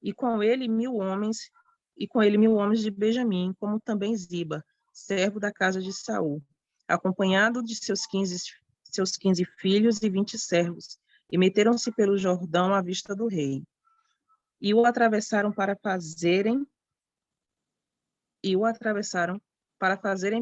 E com ele 1.000 homens de Benjamim, como também Ziba, servo da casa de Saul, acompanhado de seus 15 filhos e 20 servos, e meteram-se pelo Jordão à vista do rei. E o atravessaram para fazerem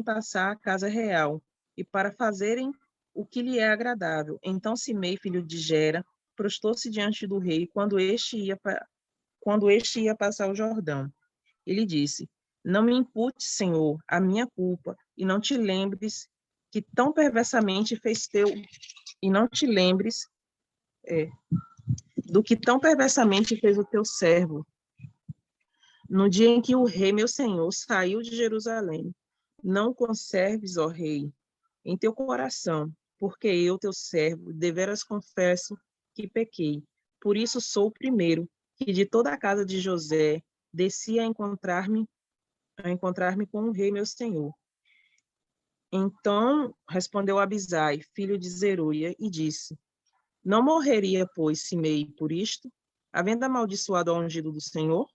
passar a casa real, e para fazerem o que lhe é agradável. Então Simei, filho de Gera, prostou-se diante do rei quando este ia passar o Jordão. Ele disse: Não me impute, Senhor, a minha culpa, e não te lembres que tão perversamente fez e não te lembres do que tão perversamente fez o teu servo. No dia em que o rei, meu senhor, saiu de Jerusalém, não conserves, ó rei, em teu coração, porque eu, teu servo, deveras confesso que pequei. Por isso sou o primeiro que de toda a casa de José desci a encontrar-me com o rei, meu senhor. Então respondeu Abisai, filho de Zeruia, e disse: Não morreria, pois, Simei por isto, havendo amaldiçoado ao ungido do Senhor?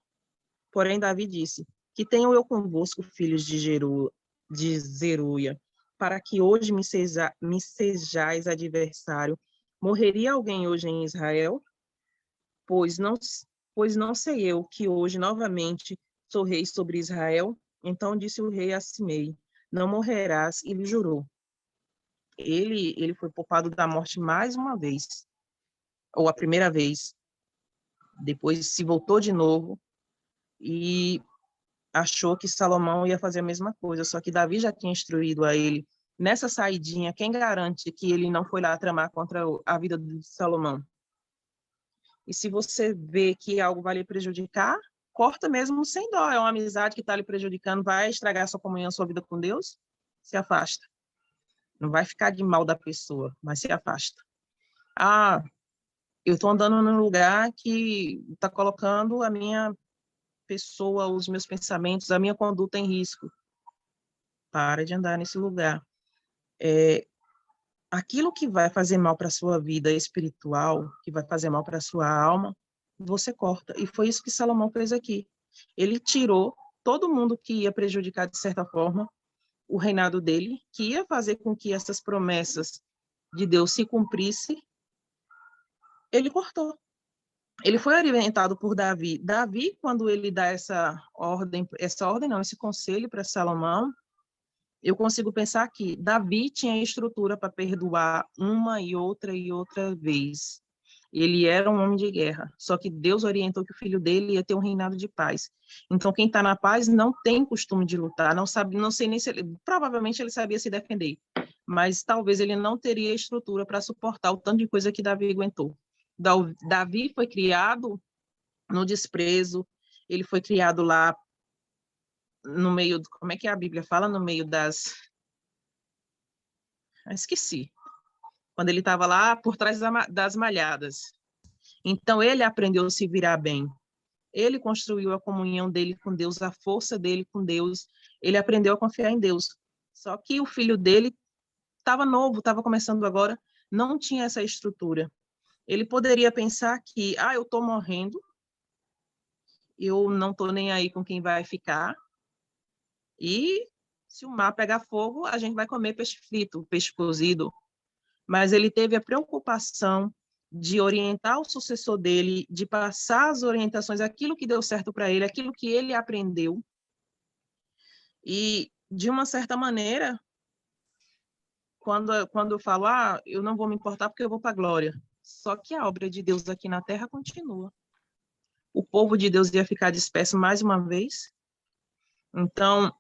Porém, Davi disse: Que tenho eu convosco, filhos de Zeruia, para que hoje me sejais adversário? Morreria alguém hoje em Israel? Pois não, pois não sei eu que hoje novamente sou rei sobre Israel? Então disse o rei a Simei: Não morrerás, e lhe jurou. Ele foi poupado da morte mais uma vez, ou a primeira vez. Depois se voltou de novo e achou que Salomão ia fazer a mesma coisa, só que Davi já tinha instruído a ele. Nessa saidinha, quem garante que ele não foi lá tramar contra a vida de Salomão? E se você vê que algo vai lhe prejudicar, corta mesmo sem dó. É uma amizade que está lhe prejudicando, vai estragar sua comunhão, sua vida com Deus, se afasta. Não vai ficar de mal da pessoa, mas se afasta. Ah, eu estou andando num lugar que está colocando a minha pessoa, os meus pensamentos, a minha conduta em risco. Para de andar nesse lugar. Aquilo que vai fazer mal para a sua vida espiritual, que vai fazer mal para a sua alma, você corta. E foi isso que Salomão fez aqui. Ele tirou todo mundo que ia prejudicar, de certa forma, o reinado dele, que ia fazer com que essas promessas de Deus se cumprissem, ele cortou. Ele foi orientado por Davi. Davi, quando ele dá esse conselho para Salomão, eu consigo pensar que Davi tinha estrutura para perdoar uma e outra vez. Ele era um homem de guerra, só que Deus orientou que o filho dele ia ter um reinado de paz. Então, quem está na paz não tem costume de lutar, não sabe, não sei nem se ele, provavelmente ele sabia se defender, mas talvez ele não teria estrutura para suportar o tanto de coisa que Davi aguentou. Davi foi criado no desprezo, ele foi criado lá no meio, como é que a Bíblia fala? No meio das... esqueci. Quando ele estava lá por trás das malhadas. Então, ele aprendeu a se virar bem. Ele construiu a comunhão dele com Deus, a força dele com Deus. Ele aprendeu a confiar em Deus. Só que o filho dele estava novo, estava começando agora, não tinha essa estrutura. Ele poderia pensar que, eu estou morrendo, eu não estou nem aí com quem vai ficar, e se o mar pegar fogo, a gente vai comer peixe frito, peixe cozido. Mas ele teve a preocupação de orientar o sucessor dele, de passar as orientações, aquilo que deu certo para ele, aquilo que ele aprendeu. E, de uma certa maneira, quando eu falo, eu não vou me importar porque eu vou para a glória. Só que a obra de Deus aqui na terra continua. O povo de Deus ia ficar disperso mais uma vez. Então,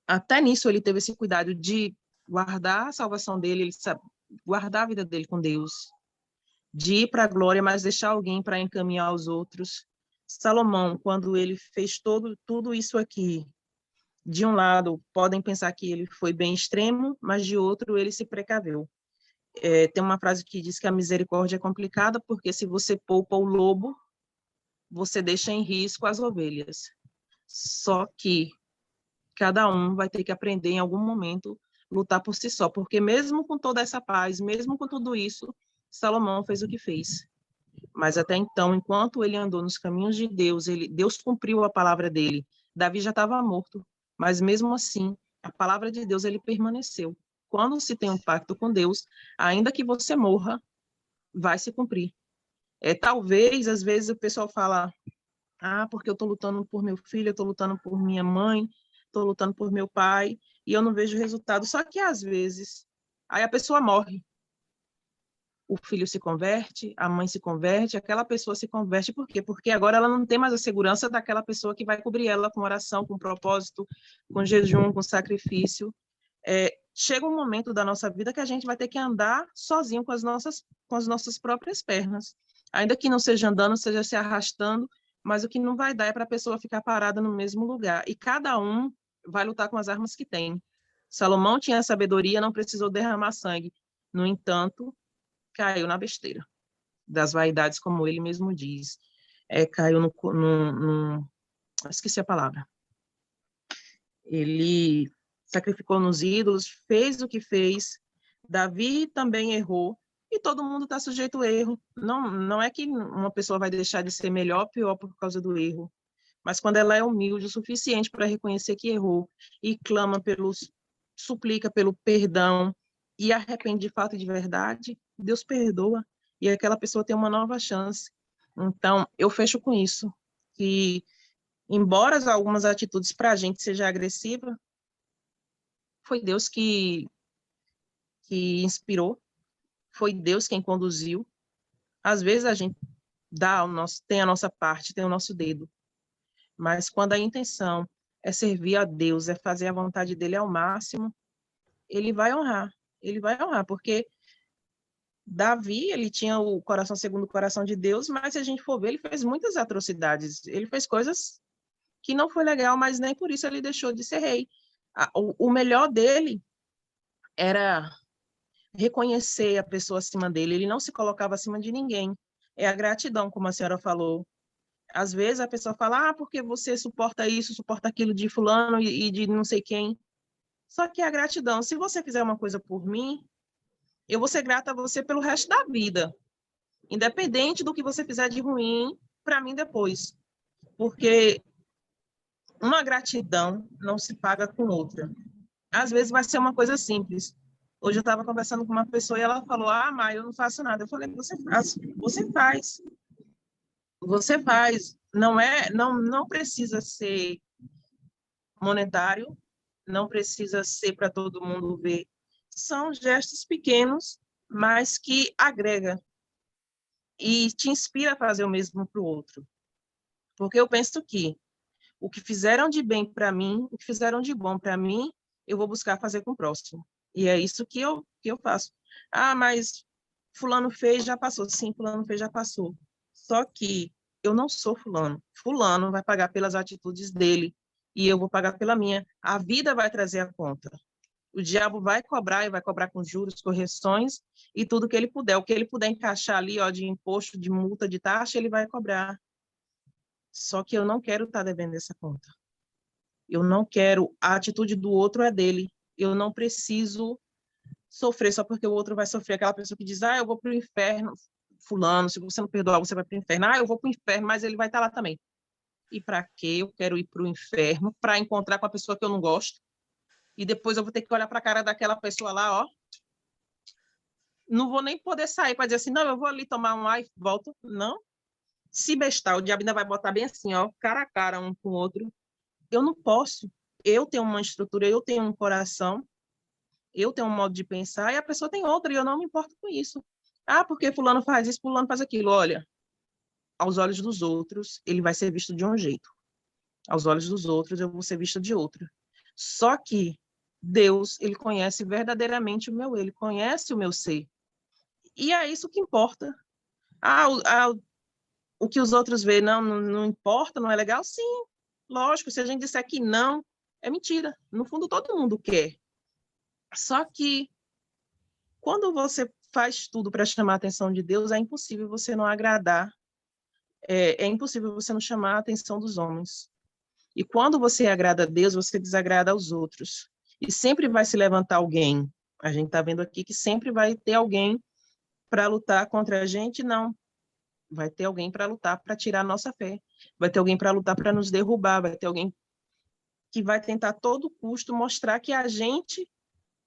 até nisso ele teve esse cuidado de guardar a salvação dele, ele sabe, guardar a vida dele com Deus, de ir para a glória, mas deixar alguém para encaminhar os outros. Salomão, quando ele fez tudo isso aqui, de um lado, podem pensar que ele foi bem extremo, mas de outro, ele se precaveu. Tem uma frase que diz que a misericórdia é complicada, porque se você poupa o lobo, você deixa em risco as ovelhas. Só que cada um vai ter que aprender em algum momento lutar por si só, porque mesmo com toda essa paz, mesmo com tudo isso, Salomão fez o que fez. Mas até então, enquanto ele andou nos caminhos de Deus, Deus cumpriu a palavra dele. Davi já estava morto, mas mesmo assim, a palavra de Deus ele permaneceu. Quando se tem um pacto com Deus, ainda que você morra, vai se cumprir. Talvez, às vezes, o pessoal fala, porque eu estou lutando por meu filho, eu estou lutando por minha mãe, estou lutando por meu pai, e eu não vejo resultado. Só que, às vezes, aí a pessoa morre. O filho se converte, a mãe se converte, aquela pessoa se converte. Por quê? Porque agora ela não tem mais a segurança daquela pessoa que vai cobrir ela com oração, com propósito, com jejum, com sacrifício. Chega um momento da nossa vida que a gente vai ter que andar sozinho com as nossas próprias pernas. Ainda que não seja andando, seja se arrastando, mas o que não vai dar é para a pessoa ficar parada no mesmo lugar. E cada um vai lutar com as armas que tem. Salomão tinha sabedoria, não precisou derramar sangue. No entanto, caiu na besteira das vaidades, como ele mesmo diz. Caiu esqueci a palavra. Ele sacrificou nos ídolos, fez o que fez. Davi também errou. E todo mundo está sujeito ao erro. Não é que uma pessoa vai deixar de ser melhor ou pior por causa do erro. Mas quando ela é humilde o suficiente para reconhecer que errou e clama suplica pelo perdão e arrepende de fato e de verdade, Deus perdoa e aquela pessoa tem uma nova chance. Então, eu fecho com isso, que embora algumas atitudes para a gente seja agressiva, foi Deus que inspirou, foi Deus quem conduziu. Às vezes a gente tem a nossa parte, tem o nosso dedo, mas quando a intenção é servir a Deus, é fazer a vontade dele ao máximo, ele vai honrar, porque Davi, ele tinha o coração segundo o coração de Deus, mas se a gente for ver, ele fez muitas atrocidades, ele fez coisas que não foi legal, mas nem por isso ele deixou de ser rei. O melhor dele era reconhecer a pessoa acima dele, ele não se colocava acima de ninguém. É a gratidão, como a senhora falou. Às vezes a pessoa fala, porque você suporta isso, suporta aquilo de fulano e de não sei quem. Só que é a gratidão. Se você fizer uma coisa por mim, eu vou ser grata a você pelo resto da vida, independente do que você fizer de ruim para mim depois. Porque uma gratidão não se paga com outra. Às vezes vai ser uma coisa simples. Hoje eu estava conversando com uma pessoa e ela falou, Mai, eu não faço nada. Eu falei, você faz, você faz. Você faz. Não precisa ser monetário, não precisa ser para todo mundo ver. São gestos pequenos, mas que agrega e te inspira a fazer o mesmo para o outro. Porque eu penso que o que fizeram de bem para mim, o que fizeram de bom para mim, eu vou buscar fazer com o próximo. E é isso que eu faço. Mas fulano fez, já passou. Sim, fulano fez, já passou. Só que eu não sou fulano. Fulano vai pagar pelas atitudes dele e eu vou pagar pela minha. A vida vai trazer a conta. O diabo vai cobrar e vai cobrar com juros, correções e tudo que ele puder. O que ele puder encaixar ali, de imposto, de multa, de taxa, ele vai cobrar. Só que eu não quero estar devendo essa conta. Eu não quero, a atitude do outro é dele. Eu não preciso sofrer só porque o outro vai sofrer. Aquela pessoa que diz, eu vou para o inferno, fulano, se você não perdoar, você vai para o inferno. Eu vou para o inferno, mas ele vai estar lá também. E para quê? Eu quero ir para o inferno para encontrar com a pessoa que eu não gosto. E depois eu vou ter que olhar para a cara daquela pessoa lá, não vou nem poder sair para dizer assim, não, eu vou ali tomar um ar e volto. Não. Se bestar, o diabo ainda vai botar bem assim, cara a cara um com o outro. Eu não posso. Eu tenho uma estrutura, eu tenho um coração, eu tenho um modo de pensar e a pessoa tem outra e eu não me importo com isso. Porque fulano faz isso, fulano faz aquilo. Olha, aos olhos dos outros, ele vai ser visto de um jeito. Aos olhos dos outros, eu vou ser vista de outra. Só que Deus, ele conhece verdadeiramente o meu eu, ele conhece o meu ser. E é isso que importa. O que os outros veem não importa, não é legal? Sim, lógico, se a gente disser que não, é mentira. No fundo, todo mundo quer. Só que quando você faz tudo para chamar a atenção de Deus, é impossível você não agradar, é impossível você não chamar a atenção dos homens. E quando você agrada a Deus, você desagrada aos outros. E sempre vai se levantar alguém. A gente está vendo aqui que sempre vai ter alguém para lutar contra a gente, não. Vai ter alguém para lutar para tirar a nossa fé. Vai ter alguém para lutar para nos derrubar. Vai ter alguém que vai tentar a todo custo mostrar que a gente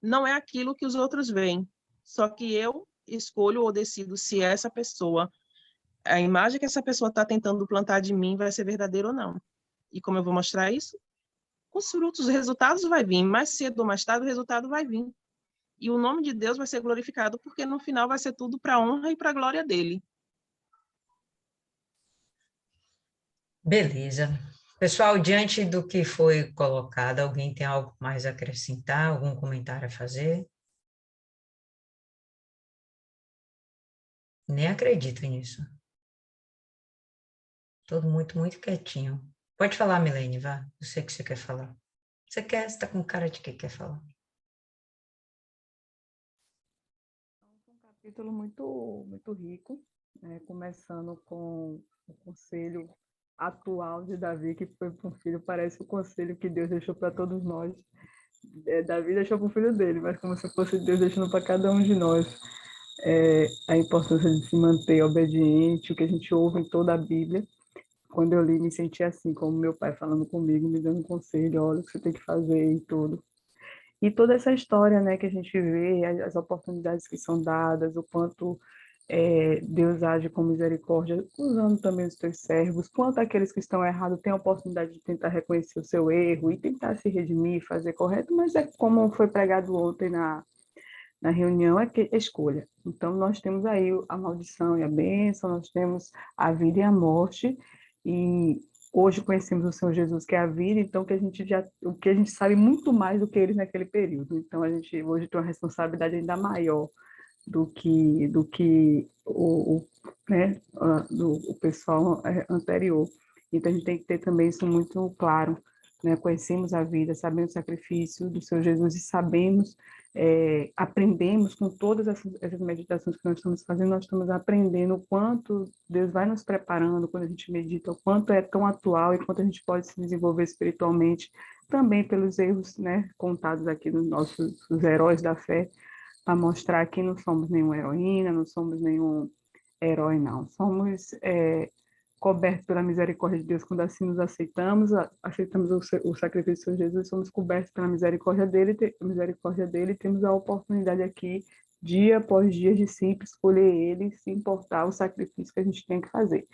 não é aquilo que os outros veem. Só que eu escolho ou decido se essa pessoa, a imagem que essa pessoa está tentando plantar de mim vai ser verdadeira ou não. E como eu vou mostrar isso? Com os frutos, os resultados vai vir. Mais cedo ou mais tarde, o resultado vai vir. E o nome de Deus vai ser glorificado, porque no final vai ser tudo para a honra e para a glória dele. Beleza. Pessoal, diante do que foi colocado, alguém tem algo mais a acrescentar? Algum comentário a fazer? Nem acredito nisso. Todo muito, muito quietinho. Pode falar, Milene, vá. Eu sei que você quer falar. Você quer? Você está com cara de que quer falar. Um capítulo muito rico, né? Começando com o conselho atual de Davi, que foi para um filho, parece o conselho que Deus deixou para todos nós. Davi deixou para o filho dele, mas como se fosse Deus deixando para cada um de nós. A importância de se manter obediente, o que a gente ouve em toda a Bíblia. Quando eu li, me senti assim, como meu pai falando comigo, me dando conselho, olha o que você tem que fazer e tudo. E toda essa história, né, que a gente vê, as oportunidades que são dadas, o quanto Deus age com misericórdia, usando também os teus servos, quanto aqueles que estão errados têm a oportunidade de tentar reconhecer o seu erro e tentar se redimir, fazer correto, mas é como foi pregado ontem na reunião, é que escolha. Então, nós temos aí a maldição e a bênção, nós temos a vida e a morte, e hoje conhecemos o Senhor Jesus, que é a vida, então o que a gente sabe muito mais do que eles naquele período. Então, a gente hoje tem uma responsabilidade ainda maior do que né, o pessoal anterior. Então, a gente tem que ter também isso muito claro, né? Conhecemos a vida, sabemos o sacrifício do Senhor Jesus e sabemos, aprendemos com todas essas meditações que nós estamos fazendo, nós estamos aprendendo o quanto Deus vai nos preparando quando a gente medita, o quanto é tão atual e quanto a gente pode se desenvolver espiritualmente, também pelos erros, né, contados aqui nos nossos os heróis da fé, para mostrar que não somos nenhuma heroína, não somos nenhum herói, não. Somos cobertos pela misericórdia de Deus quando assim nos aceitamos o sacrifício de Jesus, somos cobertos pela misericórdia dele, e temos a oportunidade aqui, dia após dia, de sempre escolher ele, se importar o sacrifício que a gente tem que fazer.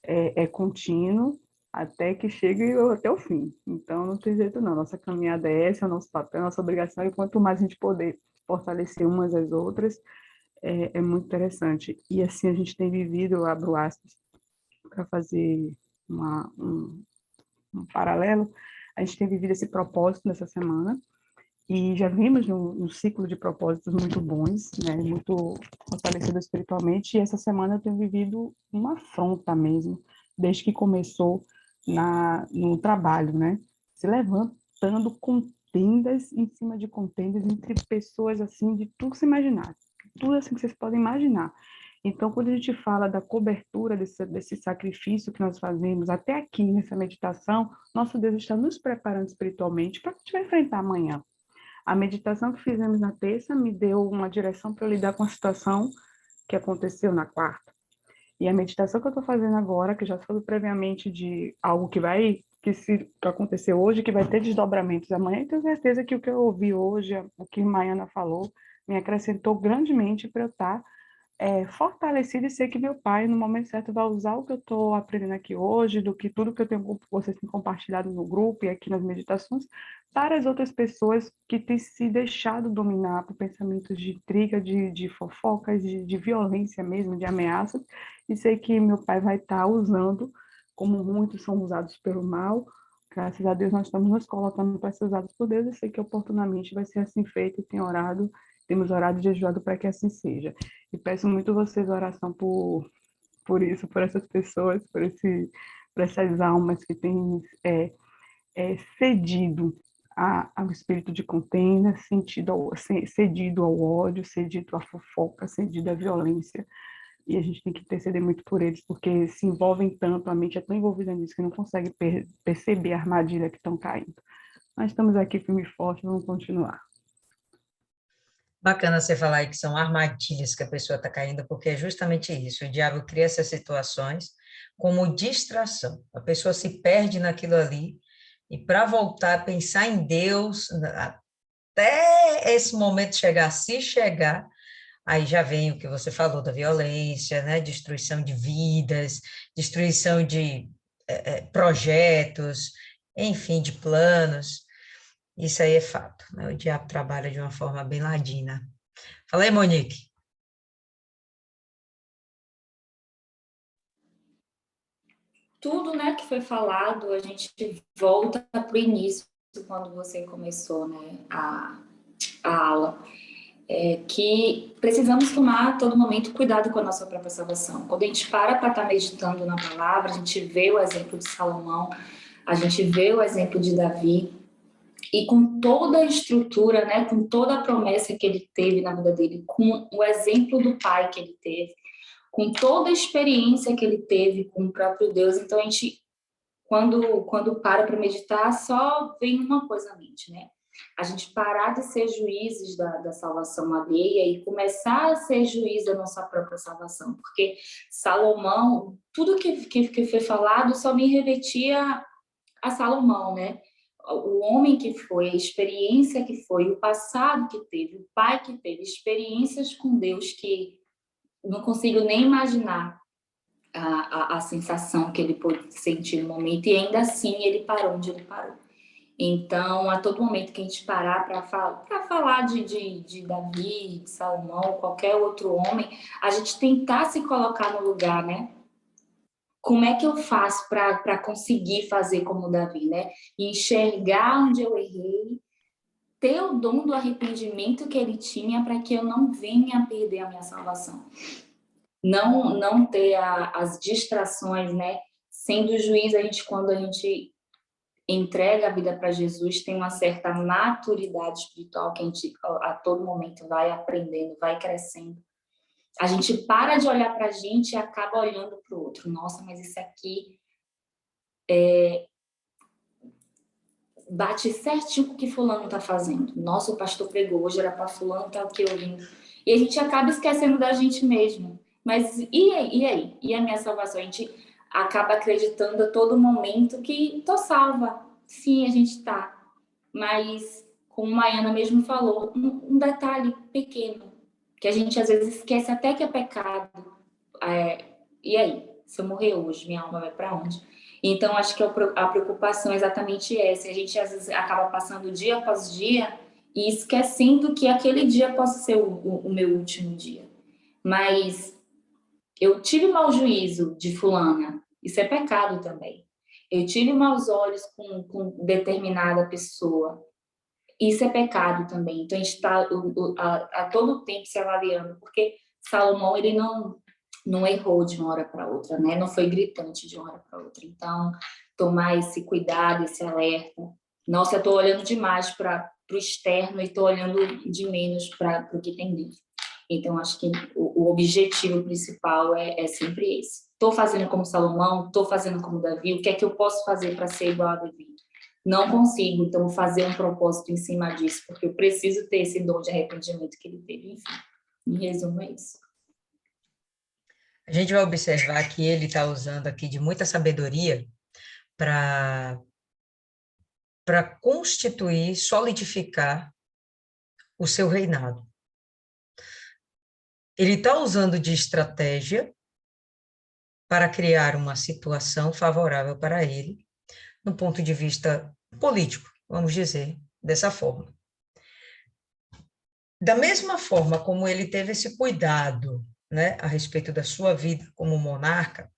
É contínuo até que chegue até o fim. Então, não tem jeito não. Nossa caminhada é essa, é o nosso papel, a nossa obrigação, e quanto mais a gente poder fortalecer umas às outras, é muito interessante. E assim a gente tem vivido, eu abro aspas, para fazer um paralelo, a gente tem vivido esse propósito nessa semana, e já vimos um ciclo de propósitos muito bons, né, muito fortalecido espiritualmente, e essa semana eu tenho vivido uma afronta mesmo, desde que começou no trabalho, né, se levantando contendas em cima de contendas entre pessoas assim de tudo que se imaginar, tudo assim que vocês podem imaginar. Então, quando a gente fala da cobertura desse sacrifício que nós fazemos até aqui nessa meditação, nosso Deus está nos preparando espiritualmente para o que a gente vai enfrentar amanhã. A meditação que fizemos na terça me deu uma direção para eu lidar com a situação que aconteceu na quarta. E a meditação que eu estou fazendo agora, que já falei previamente de algo que acontecer hoje, que vai ter desdobramentos amanhã, e tenho certeza que o que eu ouvi hoje, o que Maiana falou, me acrescentou grandemente para eu estar fortalecida e sei que meu pai, no momento certo, vai usar o que eu estou aprendendo aqui hoje, do que tudo que vocês têm compartilhado no grupo e aqui nas meditações, para as outras pessoas que têm se deixado dominar por pensamentos de intriga, de fofocas, de violência mesmo, de ameaças, e sei que meu pai vai estar usando, como muitos são usados pelo mal. Graças a Deus nós estamos nos colocando para ser usados por Deus, e sei que oportunamente vai ser assim feito, e temos orado e jejuado para que assim seja. E peço muito vocês oração por isso, por essas pessoas, por essas almas que têm cedido ao espírito de contenda, cedido ao ódio, cedido à fofoca, cedido à violência. E a gente tem que interceder muito por eles, porque se envolvem tanto, a mente é tão envolvida nisso que não consegue perceber a armadilha que estão caindo. Mas estamos aqui firme e forte, vamos continuar. Bacana você falar aí que são armadilhas que a pessoa está caindo, porque é justamente isso. O diabo cria essas situações como distração. A pessoa se perde naquilo ali, e para voltar a pensar em Deus, até esse momento chegar, se chegar, aí já vem o que você falou da violência, né? Destruição de vidas, destruição de projetos, enfim, de planos. Isso aí é fato, né? O diabo trabalha de uma forma bem ladina. Fala aí, Monique. Tudo, né, que foi falado, a gente volta para o início, quando você começou, né, a aula. que precisamos tomar a todo momento cuidado com a nossa própria salvação. Quando a gente para estar meditando na palavra, a gente vê o exemplo de Salomão, a gente vê o exemplo de Davi, e com toda a estrutura, né, com toda a promessa que ele teve na vida dele, com o exemplo do pai que ele teve, com toda a experiência que ele teve com o próprio Deus, então a gente, quando para meditar, só vem uma coisa à mente, né? A gente parar de ser juízes da salvação alheia e começar a ser juiz da nossa própria salvação, porque Salomão, tudo que foi falado só me remetia a Salomão, né? O homem que foi, a experiência que foi, o passado que teve, o pai que teve, experiências com Deus que não consigo nem imaginar a sensação que ele pôde sentir no momento, e ainda assim ele parou onde ele parou. Então, a todo momento que a gente parar para falar de Davi, de Salomão, qualquer outro homem, a gente tentar se colocar no lugar, né? Como é que eu faço para conseguir fazer como Davi, né? Enxergar onde eu errei, ter o dom do arrependimento que ele tinha para que eu não venha a perder a minha salvação. Não ter as distrações, né? Sendo juiz, quando a gente entrega a vida para Jesus, tem uma certa maturidade espiritual que a gente a todo momento vai aprendendo, vai crescendo. A gente para de olhar para a gente e acaba olhando para o outro. Nossa, mas isso aqui bate certinho com o que fulano está fazendo. Nossa, o pastor pregou, hoje era para fulano estar aqui ouvindo. E a gente acaba esquecendo da gente mesmo. Mas e aí? E a minha salvação? A gente acaba acreditando a todo momento que tô salva. Sim, a gente tá. Mas, como Maiana mesmo falou, um detalhe pequeno, que a gente às vezes esquece até que é pecado. E aí? Se eu morrer hoje, minha alma vai para onde? Então, acho que a preocupação é exatamente essa. A gente às vezes acaba passando dia após dia e esquecendo que aquele dia possa ser o meu último dia. Mas eu tive mau juízo de fulana, isso é pecado também. Eu tive maus olhos com determinada pessoa, isso é pecado também. Então, a gente está a todo tempo se avaliando, porque Salomão, ele não errou de uma hora para outra, né? Não foi gritante de uma hora para outra. Então, tomar esse cuidado, esse alerta. Nossa, eu estou olhando demais para o externo e estou olhando de menos para o que tem dentro. Então, acho que o objetivo principal é sempre esse. Estou fazendo como Salomão, estou fazendo como Davi, o que é que eu posso fazer para ser igual a Davi? Não consigo, então, fazer um propósito em cima disso, porque eu preciso ter esse dom de arrependimento que ele teve. Enfim, em resumo, é isso. A gente vai observar que ele está usando aqui de muita sabedoria para constituir, solidificar o seu reinado. Ele está usando de estratégia para criar uma situação favorável para ele, no ponto de vista político, vamos dizer, dessa forma. Da mesma forma como ele teve esse cuidado, né, a respeito da sua vida como monarca,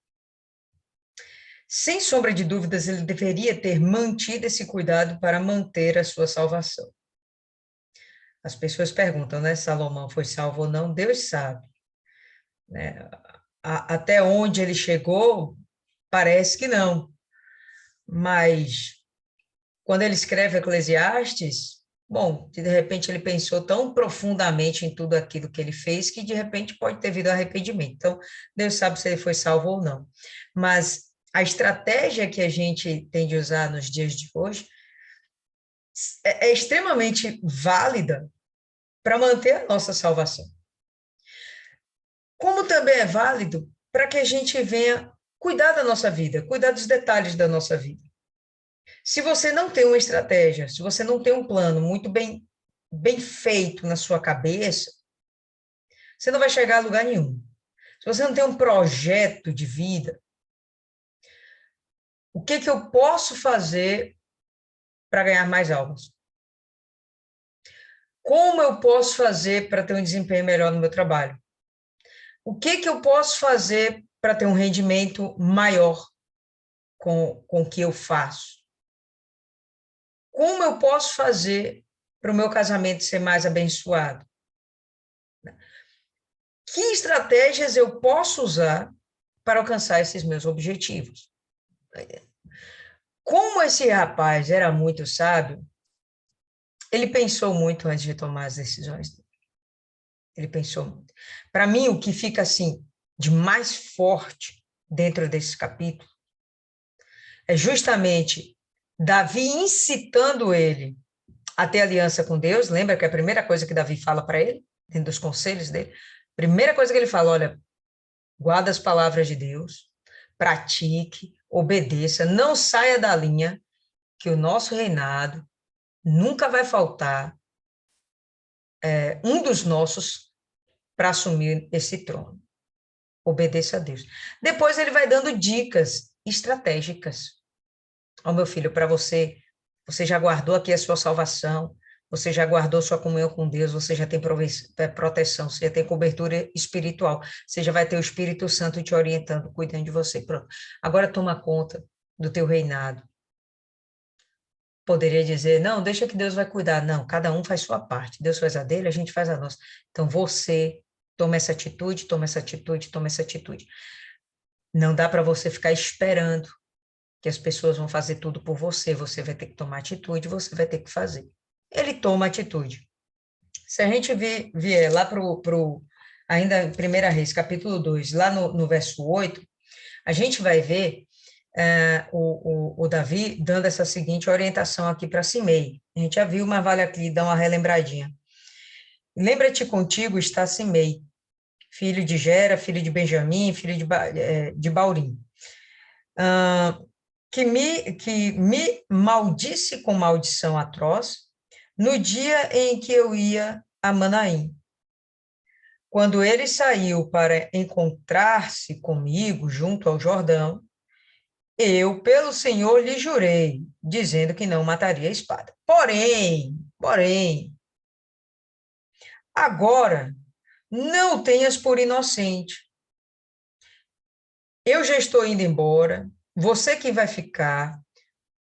sem sombra de dúvidas, ele deveria ter mantido esse cuidado para manter a sua salvação. As pessoas perguntam, né, Salomão foi salvo ou não? Deus sabe. Né? Até onde ele chegou, parece que não. Mas, quando ele escreve Eclesiastes, bom, de repente ele pensou tão profundamente em tudo aquilo que ele fez, que de repente pode ter vindo arrependimento. Então, Deus sabe se ele foi salvo ou não. Mas a estratégia que a gente tem de usar nos dias de hoje é extremamente válida para manter a nossa salvação. Como também é válido para que a gente venha cuidar da nossa vida, cuidar dos detalhes da nossa vida. Se você não tem uma estratégia, se você não tem um plano muito bem feito na sua cabeça, você não vai chegar a lugar nenhum. Se você não tem um projeto de vida, o que eu posso fazer para ganhar mais almas? Como eu posso fazer para ter um desempenho melhor no meu trabalho? O que eu posso fazer para ter um rendimento maior com o que eu faço? Como eu posso fazer para o meu casamento ser mais abençoado? Que estratégias eu posso usar para alcançar esses meus objetivos? Como esse rapaz era muito sábio, ele pensou muito antes de tomar as decisões dele. Ele pensou muito. Para mim, o que fica assim de mais forte dentro desse capítulo é justamente Davi incitando ele a ter aliança com Deus. Lembra que a primeira coisa que Davi fala para ele, dentro dos conselhos dele, primeira coisa que ele fala, olha, guarda as palavras de Deus, pratique, obedeça, não saia da linha, que o nosso reinado nunca vai faltar um dos nossos para assumir esse trono. Obedeça a Deus. Depois ele vai dando dicas estratégicas. Ó, meu filho, para você, você já guardou aqui a sua salvação, você já guardou sua comunhão com Deus, você já tem proteção, você já tem cobertura espiritual, você já vai ter o Espírito Santo te orientando, cuidando de você. Pronto. Agora toma conta do teu reinado. Poderia dizer, não, deixa que Deus vai cuidar. Não, cada um faz sua parte. Deus faz a dele, a gente faz a nossa. Então, você toma essa atitude, toma essa atitude, toma essa atitude. Não dá para você ficar esperando que as pessoas vão fazer tudo por você. Você vai ter que tomar atitude, você vai ter que fazer. Ele toma atitude. Se a gente vier lá ainda em 1 Reis, capítulo 2, lá no verso 8, a gente vai ver o Davi dando essa seguinte orientação aqui para Simei. A gente já viu, mas vale aqui dar uma relembradinha. Lembra-te contigo está Simei, filho de Gera, filho de Benjamim, filho de Baurim, que me maldisse com maldição atroz no dia em que eu ia a Manaim. Quando ele saiu para encontrar-se comigo junto ao Jordão, eu, pelo Senhor, lhe jurei, dizendo que não mataria a espada. Porém, agora, não tenhas por inocente. Eu já estou indo embora, você que vai ficar,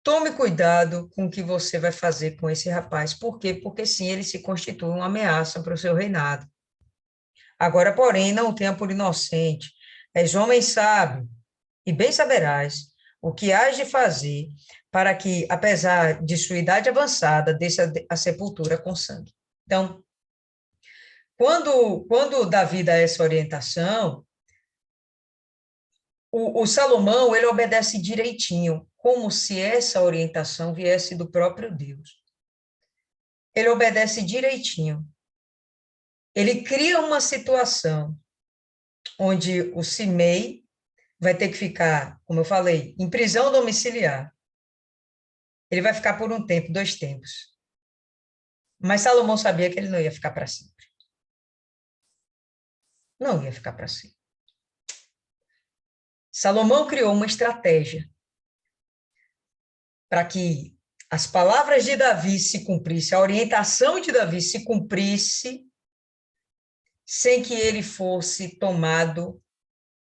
tome cuidado com o que você vai fazer com esse rapaz. Por quê? Porque sim, ele se constitui uma ameaça para o seu reinado. Agora, porém, não tenha por inocente. És homem sábio, e bem saberás o que hás de fazer para que, apesar de sua idade avançada, desça a sepultura com sangue. Então, quando Davi dá essa orientação, o Salomão, ele obedece direitinho, como se essa orientação viesse do próprio Deus. Ele obedece direitinho. Ele cria uma situação onde o Simei vai ter que ficar, como eu falei, em prisão domiciliar. Ele vai ficar por um tempo, 2 tempos. Mas Salomão sabia que ele não ia ficar para sempre. Não ia ficar para sempre. Salomão criou uma estratégia para que as palavras de Davi se cumprissem, a orientação de Davi se cumprisse, sem que ele fosse tomado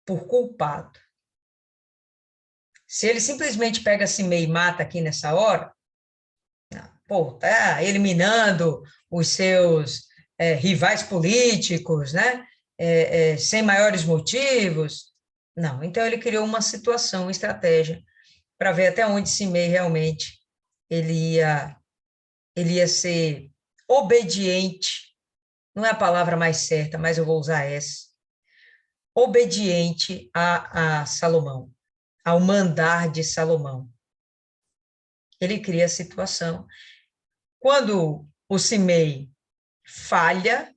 por culpado. Se ele simplesmente pega Simei e mata aqui nessa hora, tá eliminando os seus rivais políticos, né? Sem maiores motivos. Não, então ele criou uma situação, uma estratégia, para ver até onde Simei realmente ele ia ser obediente, não é a palavra mais certa, mas eu vou usar essa, obediente a Salomão, ao mandar de Salomão. Ele cria a situação. Quando o Simei falha,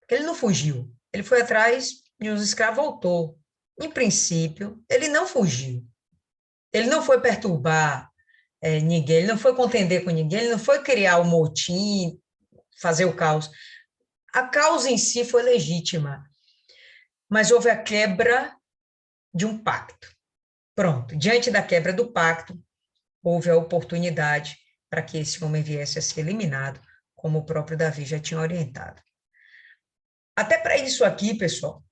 ele não fugiu, ele foi atrás de uns escravos, voltou. Em princípio, ele não fugiu. Ele não foi perturbar ninguém, ele não foi contender com ninguém, ele não foi criar o motim, fazer o caos. A causa em si foi legítima, mas houve a quebra de um pacto. Pronto, diante da quebra do pacto, houve a oportunidade para que esse homem viesse a ser eliminado, como o próprio Davi já tinha orientado. Até para isso aqui, pessoal,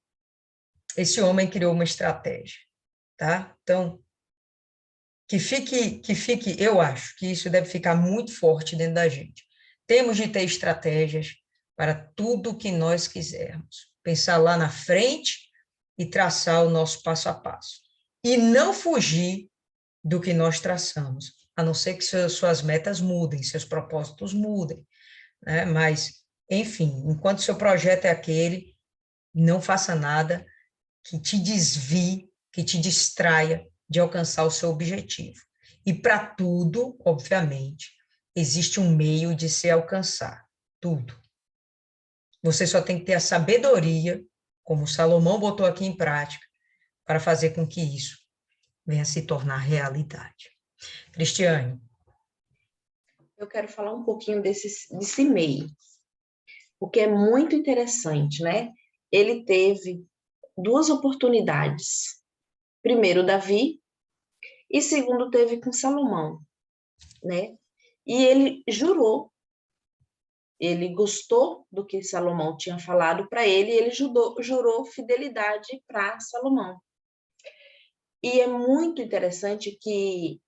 esse homem criou uma estratégia, tá? Então, que fique, eu acho que isso deve ficar muito forte dentro da gente. Temos de ter estratégias para tudo que nós quisermos. pensar lá na frente e traçar o nosso passo a passo. E não fugir do que nós traçamos, a não ser que suas metas mudem, seus propósitos mudem, né? Mas, enfim, enquanto seu projeto é aquele, não faça nada que te desvie, que te distraia de alcançar o seu objetivo. E para tudo, obviamente, existe um meio de se alcançar, tudo. Você só tem que ter a sabedoria, como Salomão botou aqui em prática, para fazer com que isso venha se tornar realidade. Cristiane. Eu quero falar um pouquinho desse meio, porque é muito interessante, né? Ele teve duas oportunidades. Primeiro, Davi, e segundo, teve com Salomão, né? E ele jurou, ele gostou do que Salomão tinha falado para ele, e ele jurou fidelidade para Salomão. E é muito interessante que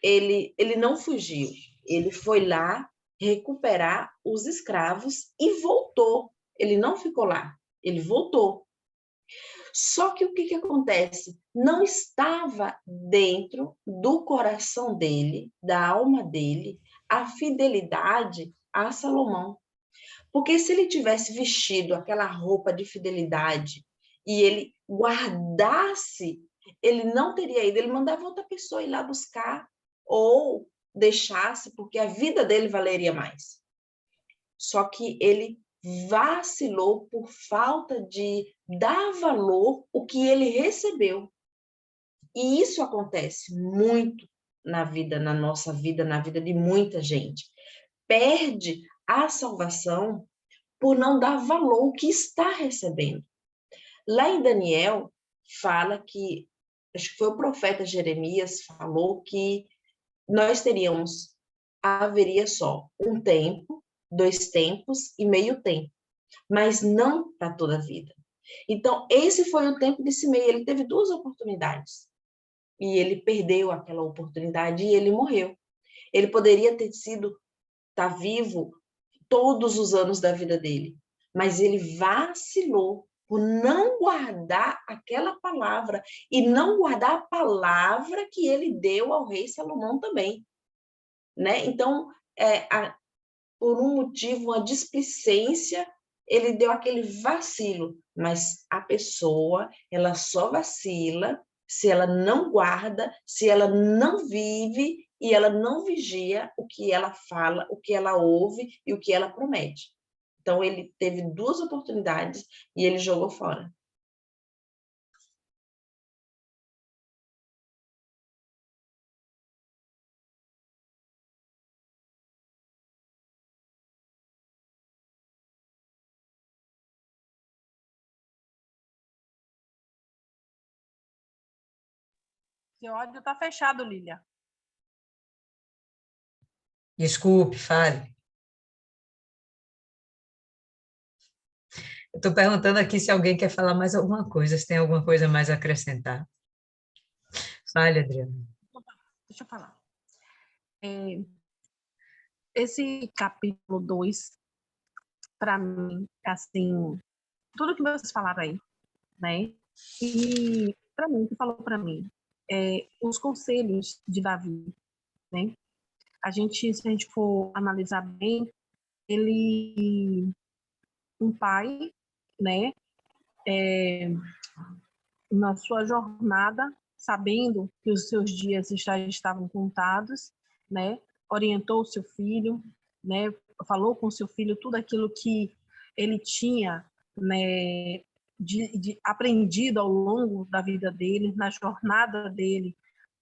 ele não fugiu, ele foi lá recuperar os escravos e voltou. Ele não ficou lá, ele voltou. Só que o que acontece? Não estava dentro do coração dele, da alma dele, a fidelidade a Salomão. Porque se ele tivesse vestido aquela roupa de fidelidade e ele guardasse, ele não teria ido, ele mandava outra pessoa ir lá buscar ou deixasse, porque a vida dele valeria mais. Só que ele vacilou por falta de dar valor ao que ele recebeu. E isso acontece muito na vida, na nossa vida, na vida de muita gente. Perde a salvação por não dar valor ao que está recebendo. Lá em Daniel, fala que, acho que foi o profeta Jeremias, falou que haveria só um tempo, 2 tempos e meio tempo, mas não para toda a vida. Então, esse foi o tempo desse meio, ele teve 2 oportunidades, e ele perdeu aquela oportunidade e ele morreu. Ele poderia tá vivo todos os anos da vida dele, mas ele vacilou por não guardar aquela palavra e não guardar a palavra que ele deu ao rei Salomão também, né? Então, por um motivo, uma displicência, ele deu aquele vacilo, mas a pessoa, ela só vacila se ela não guarda, se ela não vive e ela não vigia o que ela fala, o que ela ouve e o que ela promete. Então, ele teve 2 oportunidades e ele jogou fora. Seu áudio está fechado, Lília. Desculpe, fale. Eu estou perguntando aqui se alguém quer falar mais alguma coisa, se tem alguma coisa mais a acrescentar. Fale, Adriana. Deixa eu falar. Esse capítulo 2, para mim, assim, tudo que vocês falaram aí, né? E, para mim, o que falou para mim, os conselhos de Davi, né? Se a gente for analisar bem, ele, um pai, né? Na sua jornada, sabendo que os seus dias já estavam contados, né? Orientou o seu filho, né? Falou com o seu filho tudo aquilo que ele tinha, né? De aprendido ao longo da vida dele, na jornada dele,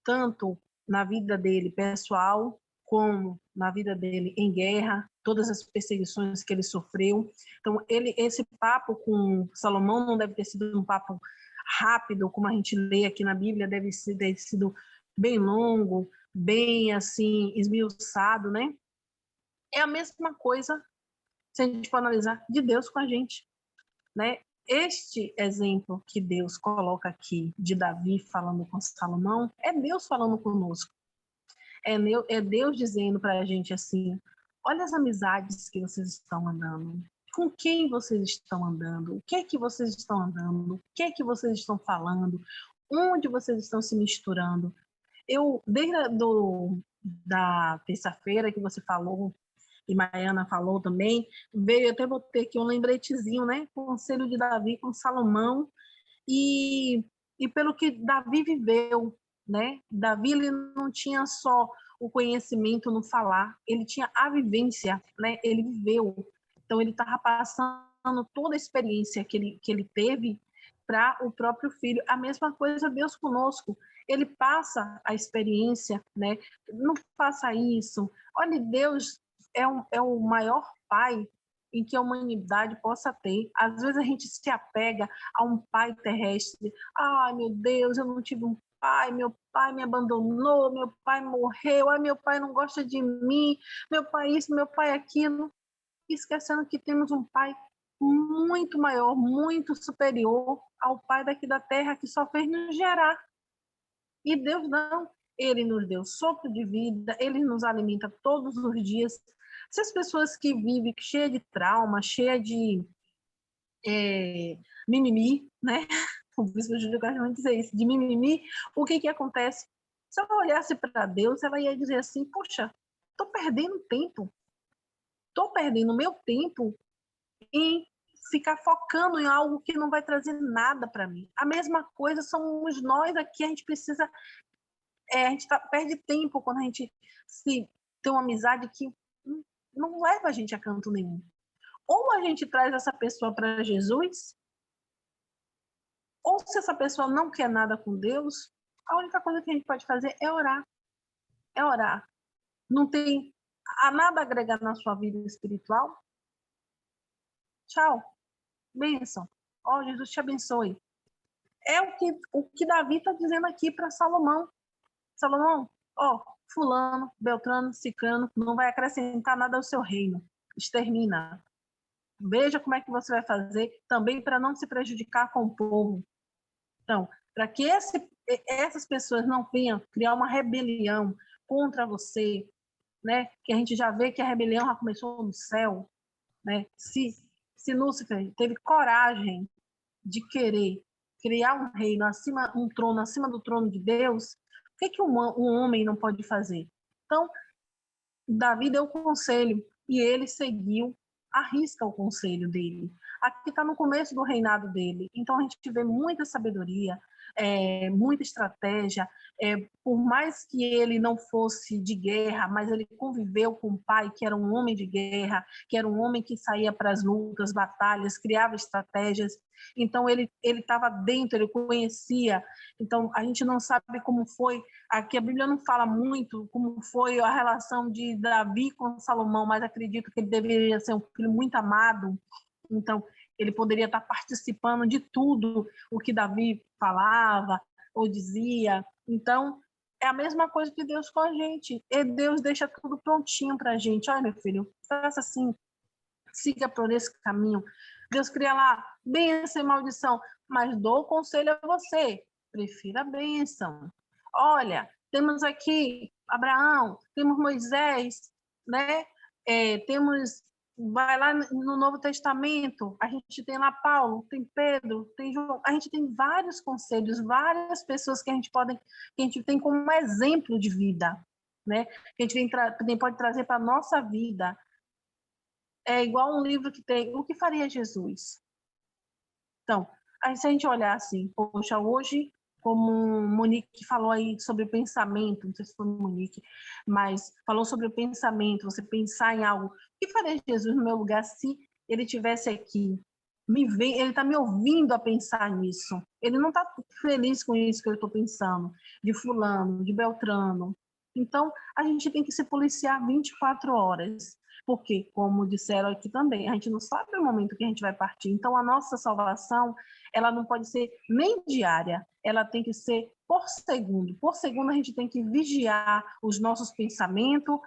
tanto na vida dele pessoal, como na vida dele em guerra, todas as perseguições que ele sofreu. Então, esse papo com Salomão não deve ter sido um papo rápido, como a gente lê aqui na Bíblia, deve ter sido bem longo, bem assim, esmiuçado, né? É a mesma coisa, se a gente for analisar, de Deus com a gente, né? Este exemplo que Deus coloca aqui, de Davi falando com Salomão, é Deus falando conosco. É Deus dizendo para a gente assim, olha as amizades que vocês estão andando, Com quem vocês estão andando? O que é que vocês estão andando? O que é que vocês estão falando? Onde vocês estão se misturando? Desde da terça-feira que você falou, e Maiana falou também, veio, até botei aqui um lembretezinho, né? Conselho de Davi com Salomão, e pelo que Davi viveu, né? Davi, ele não tinha só o conhecimento no falar, ele tinha a vivência, né? Ele viveu. Então, ele estava passando toda a experiência que ele teve para o próprio filho. A mesma coisa Deus conosco. Ele passa a experiência, né? Não faça isso. Olha, Deus é o maior pai em que a humanidade possa ter. Às vezes a gente se apega a um pai terrestre. Ai, meu Deus, eu não tive um pai, meu pai me abandonou, meu pai morreu, ai, meu pai não gosta de mim, meu pai isso, meu pai aquilo. Esquecendo que temos um pai muito maior, muito superior ao pai daqui da terra, que só fez nos gerar. E Deus não. Ele nos deu sopro de vida, ele nos alimenta todos os dias. Se as pessoas que vivem cheia de trauma, cheia de mimimi, né? O bispo Júlio gosta de dizer isso, de mimimi, o que acontece? Se ela olhasse para Deus, ela ia dizer assim, poxa, estou perdendo tempo. Estou perdendo meu tempo em ficar focando em algo que não vai trazer nada para mim. A mesma coisa somos nós aqui, a gente precisa... a gente perde tempo quando a gente tem uma amizade que não leva a gente a canto nenhum. Ou a gente traz essa pessoa para Jesus, ou se essa pessoa não quer nada com Deus, a única coisa que a gente pode fazer é orar. É orar. Não tem nada a agregar na sua vida espiritual? Tchau. Bênção. Ó, Jesus te abençoe. É o que Davi está dizendo aqui para Salomão. Salomão, ó, fulano, beltrano, cicrano, não vai acrescentar nada ao seu reino. Extermina. Veja como é que você vai fazer também para não se prejudicar com o povo. Então, para que essas pessoas não venham criar uma rebelião contra você, né? Que a gente já vê que a rebelião já começou no céu, né? Se Lúcifer teve coragem de querer criar um reino um trono acima do trono de Deus, o que um homem não pode fazer? Então, Davi deu o conselho e ele seguiu à risca o conselho dele. Aqui está no começo do reinado dele. Então, a gente vê muita sabedoria, muita estratégia. Por mais que ele não fosse de guerra, mas ele conviveu com o pai, que era um homem de guerra, que era um homem que saía para as lutas, batalhas, criava estratégias. Então, ele estava dentro, ele conhecia. Então, a gente não sabe como foi. Aqui a Bíblia não fala muito como foi a relação de Davi com Salomão, mas acredito que ele deveria ser um filho muito amado. Então, ele poderia estar participando de tudo o que Davi falava ou dizia. Então, é a mesma coisa que Deus com a gente. E Deus deixa tudo prontinho para a gente. Olha, meu filho, faça assim, siga por esse caminho. Deus cria lá bênção e maldição, mas dou conselho a você, prefira a bênção. Olha, temos aqui Abraão, temos Moisés, né? Vai lá no Novo Testamento, a gente tem lá Paulo, tem Pedro, tem João, a gente tem vários conselhos, várias pessoas que a gente tem como exemplo de vida, né? Que a gente pode trazer para a nossa vida. É igual um livro que tem O que faria Jesus? Então, se a gente olhar assim, poxa, hoje, como Monique falou aí sobre o pensamento, não sei se foi Monique, mas falou sobre o pensamento, você pensar em algo. O que faria Jesus no meu lugar se ele estivesse aqui? Ele está me ouvindo a pensar nisso. Ele não está feliz com isso que eu estou pensando, de fulano, de Beltrano. Então, a gente tem que se policiar 24 horas. Porque, como disseram aqui também, a gente não sabe o momento que a gente vai partir. Então, a nossa salvação, ela não pode ser nem diária, ela tem que ser por segundo. Por segundo, a gente tem que vigiar os nossos pensamentos,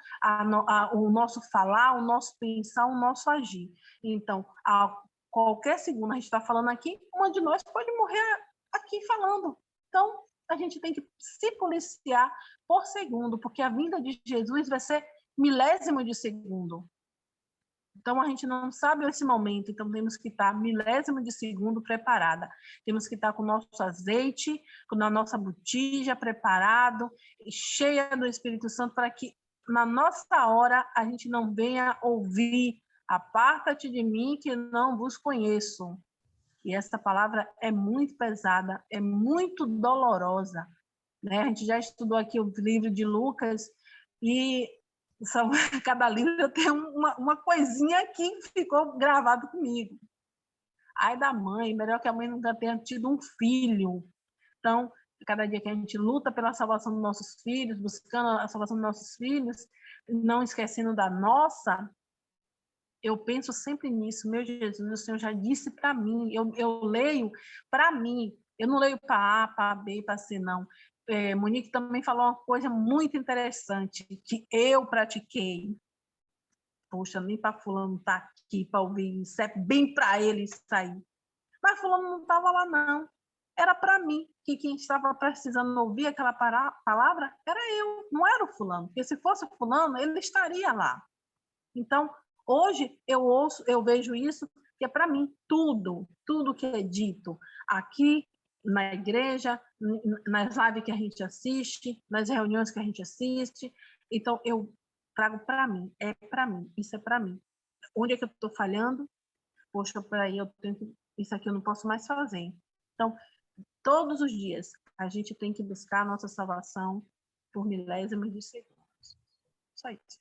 o nosso falar, o nosso pensar, o nosso agir. Então, a qualquer segundo, a gente está falando aqui, uma de nós pode morrer aqui falando. Então, a gente tem que se policiar por segundo, porque a vinda de Jesus vai ser milésimo de segundo. Então, a gente não sabe esse momento, então temos que estar milésimo de segundo preparada. Temos que estar com o nosso azeite, com a nossa botija preparado, cheia do Espírito Santo, para que na nossa hora a gente não venha ouvir: aparta-te de mim que não vos conheço. E essa palavra é muito pesada, é muito dolorosa, né? A gente já estudou aqui o livro de Lucas e cada livro tem uma coisinha que ficou gravado comigo. Ai da mãe, melhor que a mãe nunca tenha tido um filho. Então, cada dia que a gente luta pela salvação dos nossos filhos, buscando a salvação dos nossos filhos, não esquecendo da nossa, eu penso sempre nisso. Meu Jesus, o Senhor já disse para mim, eu leio para mim, eu não leio para A, para B, para C, não. Monique também falou uma coisa muito interessante, que eu pratiquei. Poxa, nem para fulano estar aqui para ouvir isso, é bem para ele isso aí. Mas fulano não estava lá, não. Era para mim, que quem estava precisando ouvir aquela palavra era eu, não era o fulano. Porque se fosse o fulano, ele estaria lá. Então, hoje eu vejo isso, que é para mim tudo que é dito aqui na igreja, nas lives que a gente assiste, nas reuniões que a gente assiste. Então, eu trago para mim, isso é para mim. Onde é que eu estou falhando? Poxa, peraí, isso aqui eu não posso mais fazer. Então, todos os dias, a gente tem que buscar a nossa salvação por milésimos de segundos. Só isso.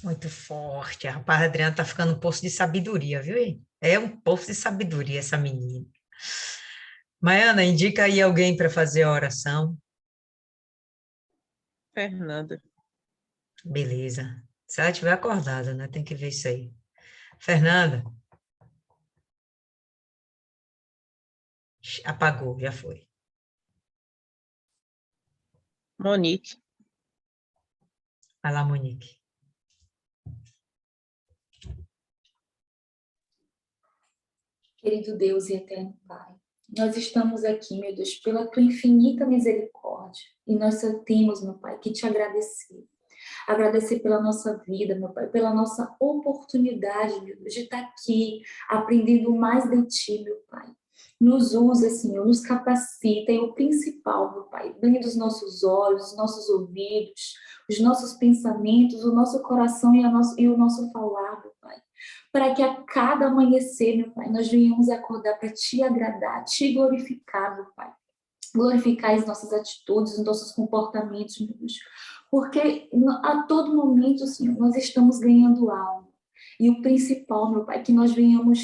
Muito forte. Rapaz, a Adriana tá ficando um poço de sabedoria, viu? Hein? É um poço de sabedoria essa menina. Maiana, indica aí alguém para fazer a oração. Fernanda. Beleza. Se ela estiver acordada, né? Tem que ver isso aí. Fernanda. Apagou, já foi. Monique. Vai lá, Monique. Querido Deus e eterno Pai, nós estamos aqui, meu Deus, pela tua infinita misericórdia, e nós só temos, meu Pai, que te agradecer. Agradecer pela nossa vida, meu Pai, pela nossa oportunidade, meu Deus, de estar aqui, aprendendo mais de ti, meu Pai. Nos usa, Senhor, nos capacita, e o principal, meu Pai, blinda os nossos olhos, os nossos ouvidos, os nossos pensamentos, o nosso coração e o nosso falar, meu Pai. Para que a cada amanhecer, meu Pai, nós venhamos acordar para te agradar, te glorificar, meu Pai. Glorificar as nossas atitudes, os nossos comportamentos, meu Deus. Porque a todo momento, Senhor, nós estamos ganhando alma. E o principal, meu Pai, que nós venhamos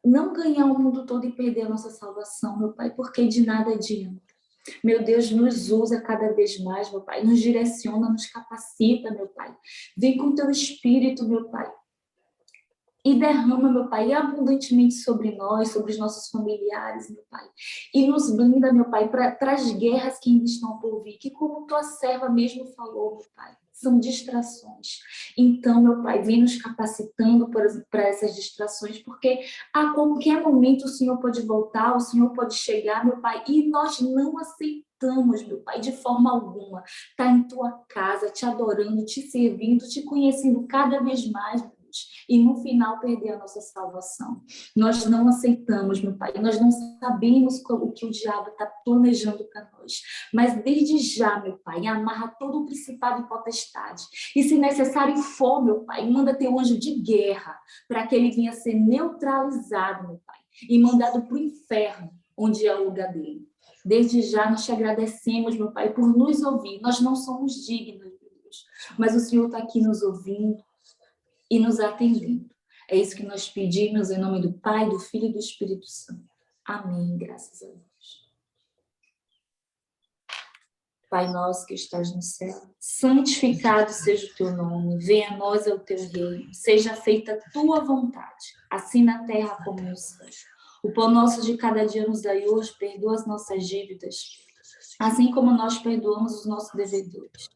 não ganhar o mundo todo e perder a nossa salvação, meu Pai, porque de nada adianta. Meu Deus, nos usa cada vez mais, meu Pai, nos direciona, nos capacita, meu Pai. Vem com teu Espírito, meu Pai, e derrama, meu Pai, abundantemente sobre nós, sobre os nossos familiares, meu Pai. E nos blinda, meu Pai, para as guerras que ainda estão por vir, que como tua serva mesmo falou, meu Pai, são distrações. Então, meu Pai, vem nos capacitando para essas distrações, porque a qualquer momento o Senhor pode voltar, o Senhor pode chegar, meu Pai, e nós não aceitamos, meu Pai, de forma alguma, estar em tua casa, te adorando, te servindo, te conhecendo cada vez mais, meu Deus, e no final perder a nossa salvação. Nós não aceitamos, meu Pai, nós não sabemos o que o diabo está planejando para nós, mas desde já, meu Pai, amarra todo o principado e potestade, e se necessário for, meu Pai, manda teu anjo de guerra, para que ele venha ser neutralizado, meu Pai, e mandado para o inferno, onde é o lugar dele. Desde já nós te agradecemos, meu Pai, por nos ouvir. Nós não somos dignos, meu Deus, mas o Senhor está aqui nos ouvindo e nos atendendo. É isso que nós pedimos em nome do Pai, do Filho e do Espírito Santo. Amém, graças a Deus. Pai nosso que estás no céu, santificado seja o teu nome, venha a nós o teu reino, seja feita a tua vontade, assim na terra como no céu. O pão nosso de cada dia nos dai hoje, perdoa as nossas dívidas, assim como nós perdoamos os nossos devedores.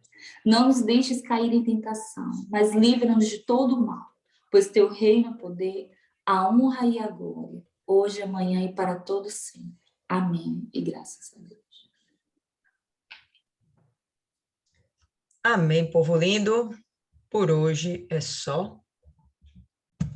Não nos deixes cair em tentação, mas livra-nos de todo o mal, pois teu reino, o poder, a honra e a glória, hoje, amanhã e para todos sempre. Amém. E graças a Deus. Amém, povo lindo. Por hoje é só.